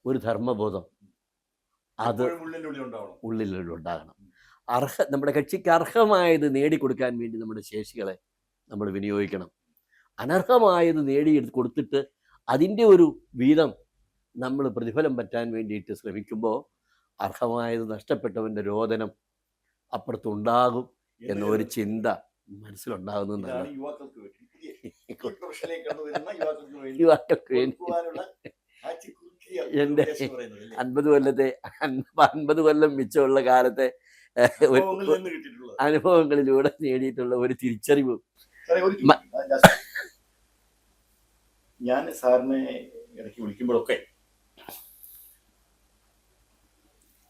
ഒരു ധർമ്മബോധം അത് എപ്പോഴും ഉള്ളിൻ്റെ ഉള്ളിൽ ഉണ്ടാവണം. ഉള്ളിലുണ്ടാകണം. നമ്മുടെ കക്ഷിക്ക് അർഹമായത് നേടിക്കൊടുക്കാൻ വേണ്ടി നമ്മുടെ ശേഷികളെ നമ്മൾ വിനിയോഗിക്കണം. അനർഹമായത് കൊടുത്തിട്ട് അതിൻ്റെ ഒരു വീതം നമ്മൾ പ്രതിഫലം പറ്റാൻ വേണ്ടിയിട്ട് ശ്രമിക്കുമ്പോൾ അർഹമായത് നഷ്ടപ്പെട്ടവൻ്റെ രോദനം അപ്പുറത്തുണ്ടാകും എന്ന ഒരു ചിന്ത മനസ്സിലുണ്ടാകുന്നതാണ്. ഇതാണ് യുവാക്കൾക്ക് വേണ്ടി, പുതിയ പ്രൊഫഷനിലേക്ക് കടന്നു വരുന്ന യുവാക്കൾക്ക് വേണ്ടി യുവാക്കൾക്ക് വേണ്ടി കൊടുക്കുവാനുള്ള ആച്ചിക്കുറുക്കിയ എൻ്റെ ഉപദേശം പറയുന്നത് അല്ലേ? 50 കൊല്ലം മിച്ചമുള്ള കാലത്തെ അനുഭവങ്ങളിൽ നിന്ന് കിട്ടിയിട്ടുള്ളത്. അനുഭവങ്ങളിലൂടെ നേടിയിട്ടുള്ള ഒരു തിരിച്ചറിവ്. സാറേ, ഒരു ഞാൻ സാറിനെ ഇടയ്ക്ക് വിളിക്കുമ്പോഴൊക്കെ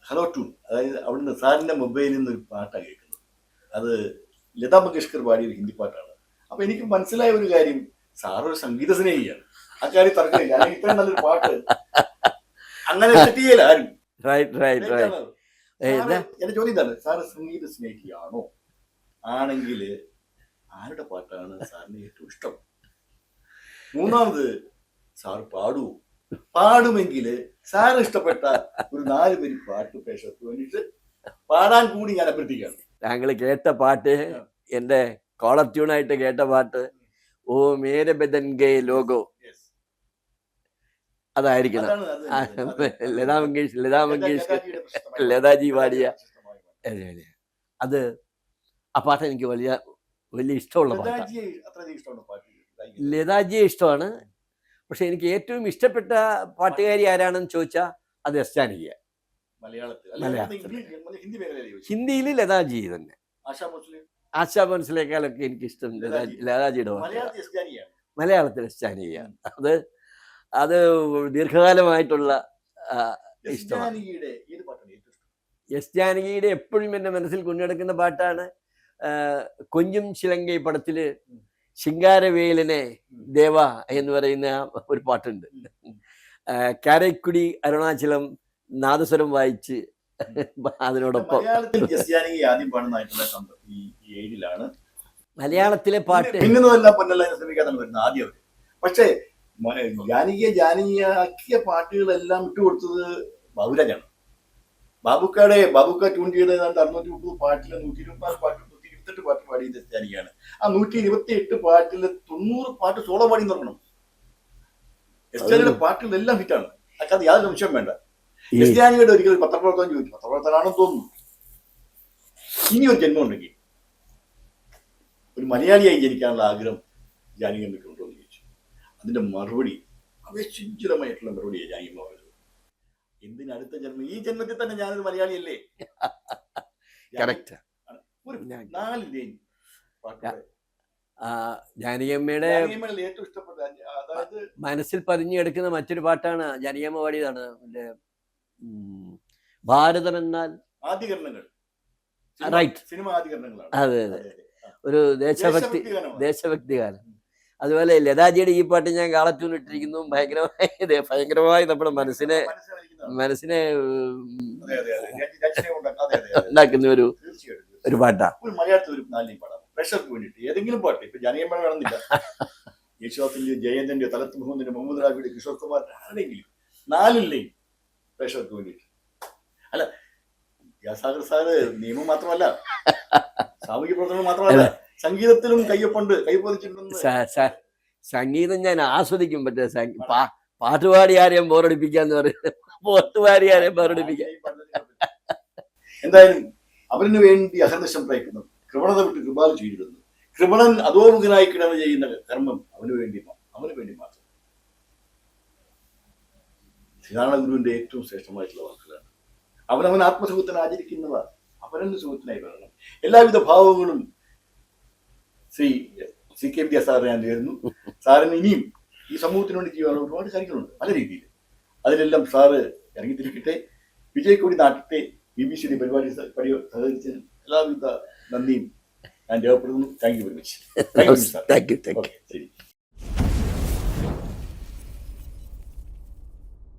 ഹലോ ടൂൺ, അതായത് അവിടുന്ന് സാറിൻ്റെ മൊബൈലിൽ നിന്ന് ഒരു പാട്ടാണ് കേൾക്കുന്നത്. അത് ലതാ മങ്കേഷ്കർ പാടിയ ഒരു ഹിന്ദി പാട്ടാണ്. അപ്പൊ എനിക്ക് മനസ്സിലായ ഒരു കാര്യം, സാറൊരു സംഗീത സ്നേഹിയാണ്. അക്കാര്യം തർക്കമില്ല. അല്ലെങ്കിൽ ഇത്രയും നല്ലൊരു പാട്ട് അങ്ങനെ തെറ്റിയല്ല ആരും. എന്റെ ചോദ്യം ഇതാണ്, സാറ് സംഗീത സ്നേഹിയാണോ? ആണെങ്കിൽ ആരുടെ പാട്ടാണ് സാറിന് ഏറ്റവും ഇഷ്ടം? മൂന്നാമത്, സാർ പാടുമെങ്കിൽ സാറിന് ഇഷ്ടപ്പെട്ട ഒരു 4 വരി പാട്ട് പേശക്ക് വേണ്ടിയിട്ട് പാടാൻ കൂടി ഞാൻ അഭ്യർത്ഥിക്കുകയാണ്. താങ്കൾ കേട്ട പാട്ട്, എൻ്റെ കോളർ ട്യൂണായിട്ട് കേട്ട പാട്ട് ഓ മേരെ ബദൻ ഗേ ലോഗോ, അതായിരിക്കണം. ലതാജി പാടിയ അത്. ആ പാട്ട് എനിക്ക് വലിയ ഇഷ്ടമുള്ള പാട്ടാണ്. ലതാജിയെ ഇഷ്ടമാണ്. പക്ഷെ എനിക്ക് ഏറ്റവും ഇഷ്ടപ്പെട്ട പാട്ടുകാരി ആരാണെന്ന് ചോദിച്ചാൽ അത് എസ് ജാനകിയാണ്. ഹിന്ദിയിൽ ലതാജി തന്നെ. ആശാ ഭോസ്ലേക്കാളൊക്കെ എനിക്കിഷ്ടം ലതാജിയുടെ മലയാളത്തിൽ എസ് ജാനകിയാണ്. അത് ദീർഘകാലമായിട്ടുള്ള ഇഷ്ടമാണ്. എസ് ജാനകിയുടെ എപ്പോഴും എൻ്റെ മനസ്സിൽ കൊണ്ടുനടക്കുന്ന പാട്ടാണ് കൊഞ്ചും ശിലങ്കൈ പടത്തില് ശിങ്കാരവേലനെ ദേവ എന്ന് പറയുന്ന ഒരു പാട്ടുണ്ട്. കാരക്കുടി അരുണാചലം നാദസ്വരം വായിച്ച് അതിനോടൊപ്പം മലയാളത്തിലെ പാട്ട് ആദ്യം. പക്ഷേ ജാനകിയാക്കിയ പാട്ടുകളെല്ലാം ഇട്ടുകൊടുത്തത് ബാബുരാജാണ്. ബാബുക്ക ട്യൂൺ ചെയ്ത 630 പാട്ടിൽ 124 പാട്ട് 128 പാട്ട് പാടിയത് ജാനകിയാണ്. ആ 128 പാട്ടിൽ 90 പാട്ട് സോളോ പാടി നിർത്തണം. എസ് ജാനകിയുടെ പാട്ടുകളെല്ലാം ഹിറ്റാണ്. അക്കാതെ യാതൊരു സംശയം വേണ്ട. എസ് ജാനകിയുടെ ഒരിക്കൽ പത്രപ്രവർത്തനം ചോദിച്ചു, പത്രപ്രവർത്തനാണെന്ന് തോന്നുന്നു, ഇനി ഒരു ജന്മം ഉണ്ടെങ്കിൽ ഒരു മലയാളിയായി ജനിക്കാനുള്ള ആഗ്രഹം ജാനകി അമ്മയ്ക്കുണ്ടോ എന്ന് ചോദിച്ചു. അതിന്റെ മറുപടി അവിശ്വസനീയമായിട്ടുള്ള മറുപടിയാണ് ജാനകി അമ്മ പറഞ്ഞത്. എന്തിനടുത്ത ജന്മം, ഈ ജന്മത്തിൽ തന്നെ ഞാനൊരു മലയാളിയല്ലേ. ഒരു 4 ലൈൻ പാട്ട് ജാനകിയമ്മയുടെ ഏറ്റവും ഇഷ്ടപ്പെട്ട, അതായത് മനസ്സിൽ പതിഞ്ഞെടുക്കുന്ന മറ്റൊരു പാട്ടാണ് ജാനകിയമ്മ പാടിയതാണ്. ഭാരതം എന്നാൽ ആദ്യകരണങ്ങൾ, റൈറ്റ്, സിനിമ ആദ്യകരണങ്ങളാണ്. അതെ അതെ, ഒരു ദേശഭക്തി ഗാനം. അതുപോലെ ലതാജിയുടെ ഈ പാട്ട് ഞാൻ കാളത്തൂന്നിട്ടിരിക്കുന്നു. ഭയങ്കരമായി നമ്മുടെ മനസ്സിനെ ഉണ്ടാക്കുന്ന ഒരു പാട്ടാ. മലയാളത്തിൽ ഒരു 4 ലൈൻ പാടാം പ്രഷർക്ക് വേണ്ടിയിട്ട്. ഏതെങ്കിലും പാട്ട്, ഇപ്പൊ ജാനകിയമ്മ വേണമെന്നില്ല, യേശുദാസിന്റെ, ജയന്തിന്റെ, തലത്ത് മുഹമ്മദിന്റെ, മുഹമ്മദ് റാഫിയുടെ, കിഷോർ കുമാറിന്റെ, ആരുടെയെങ്കിലും 4 ലൈൻ പ്രഷർക്ക് വേണ്ടിയിട്ട്. അല്ല, വിദ്യാസാഗർ സാറ് നിയമം മാത്രമല്ല, സാമൂഹ്യ പ്രവർത്തനം മാത്രമല്ല, സംഗീതത്തിലും കൈപ്പൊതിച്ചിട്ടുണ്ടെന്ന്. സംഗീതം ഞാൻ ആസ്വദിക്കും. പറ്റേ പാട്ടുപാടി ആരെയും ബോറടിപ്പിക്കാന്ന് പറയുന്നത്, പാട്ടുപാടി ആരെയും ബോറടിപ്പിക്കാൻ. എന്തായാലും അവന് വേണ്ടി അഹർനിശം പ്രയത്നം, കൃപണത വിട്ട് കൃപാൽ ചെയ്തിരുന്നു. കൃപണൻ അധോമുഖനായി കിടന്ന് ചെയ്യുന്ന കർമ്മം അവന് വേണ്ടി മാത്രം. ശ്രീനാരായണ ഗുരുവിന്റെ ഏറ്റവും ശ്രേഷ്ഠമായിട്ടുള്ള വാക്കുകളാണ്. അവനവൻ ആത്മസുഖത്തിന് ആചരിക്കുന്നവ അപരന്റെ സുഖത്തിനായി വരണം. എല്ലാവിധ ഭാവങ്ങളും ശ്രീ കെ വിദ്യാസാറിനെ ഞാൻ ചേരുന്നു. സാറിന് ഇനിയും ഈ സമൂഹത്തിന് വേണ്ടി ചെയ്യാനുള്ള ഒരുപാട് കാര്യങ്ങളുണ്ട് പല രീതിയിൽ. അതിലെല്ലാം സാറ് ഇറങ്ങിത്തിരിക്കട്ടെ. വിജയക്കൊടി നാട്ടത്തെ BBC പരിപാടി സഹകരിച്ചതിന് എല്ലാവിധ നന്ദിയും ഞാൻ രേഖപ്പെടുത്തുന്നു. Thank you very much. Thank you. ശരി.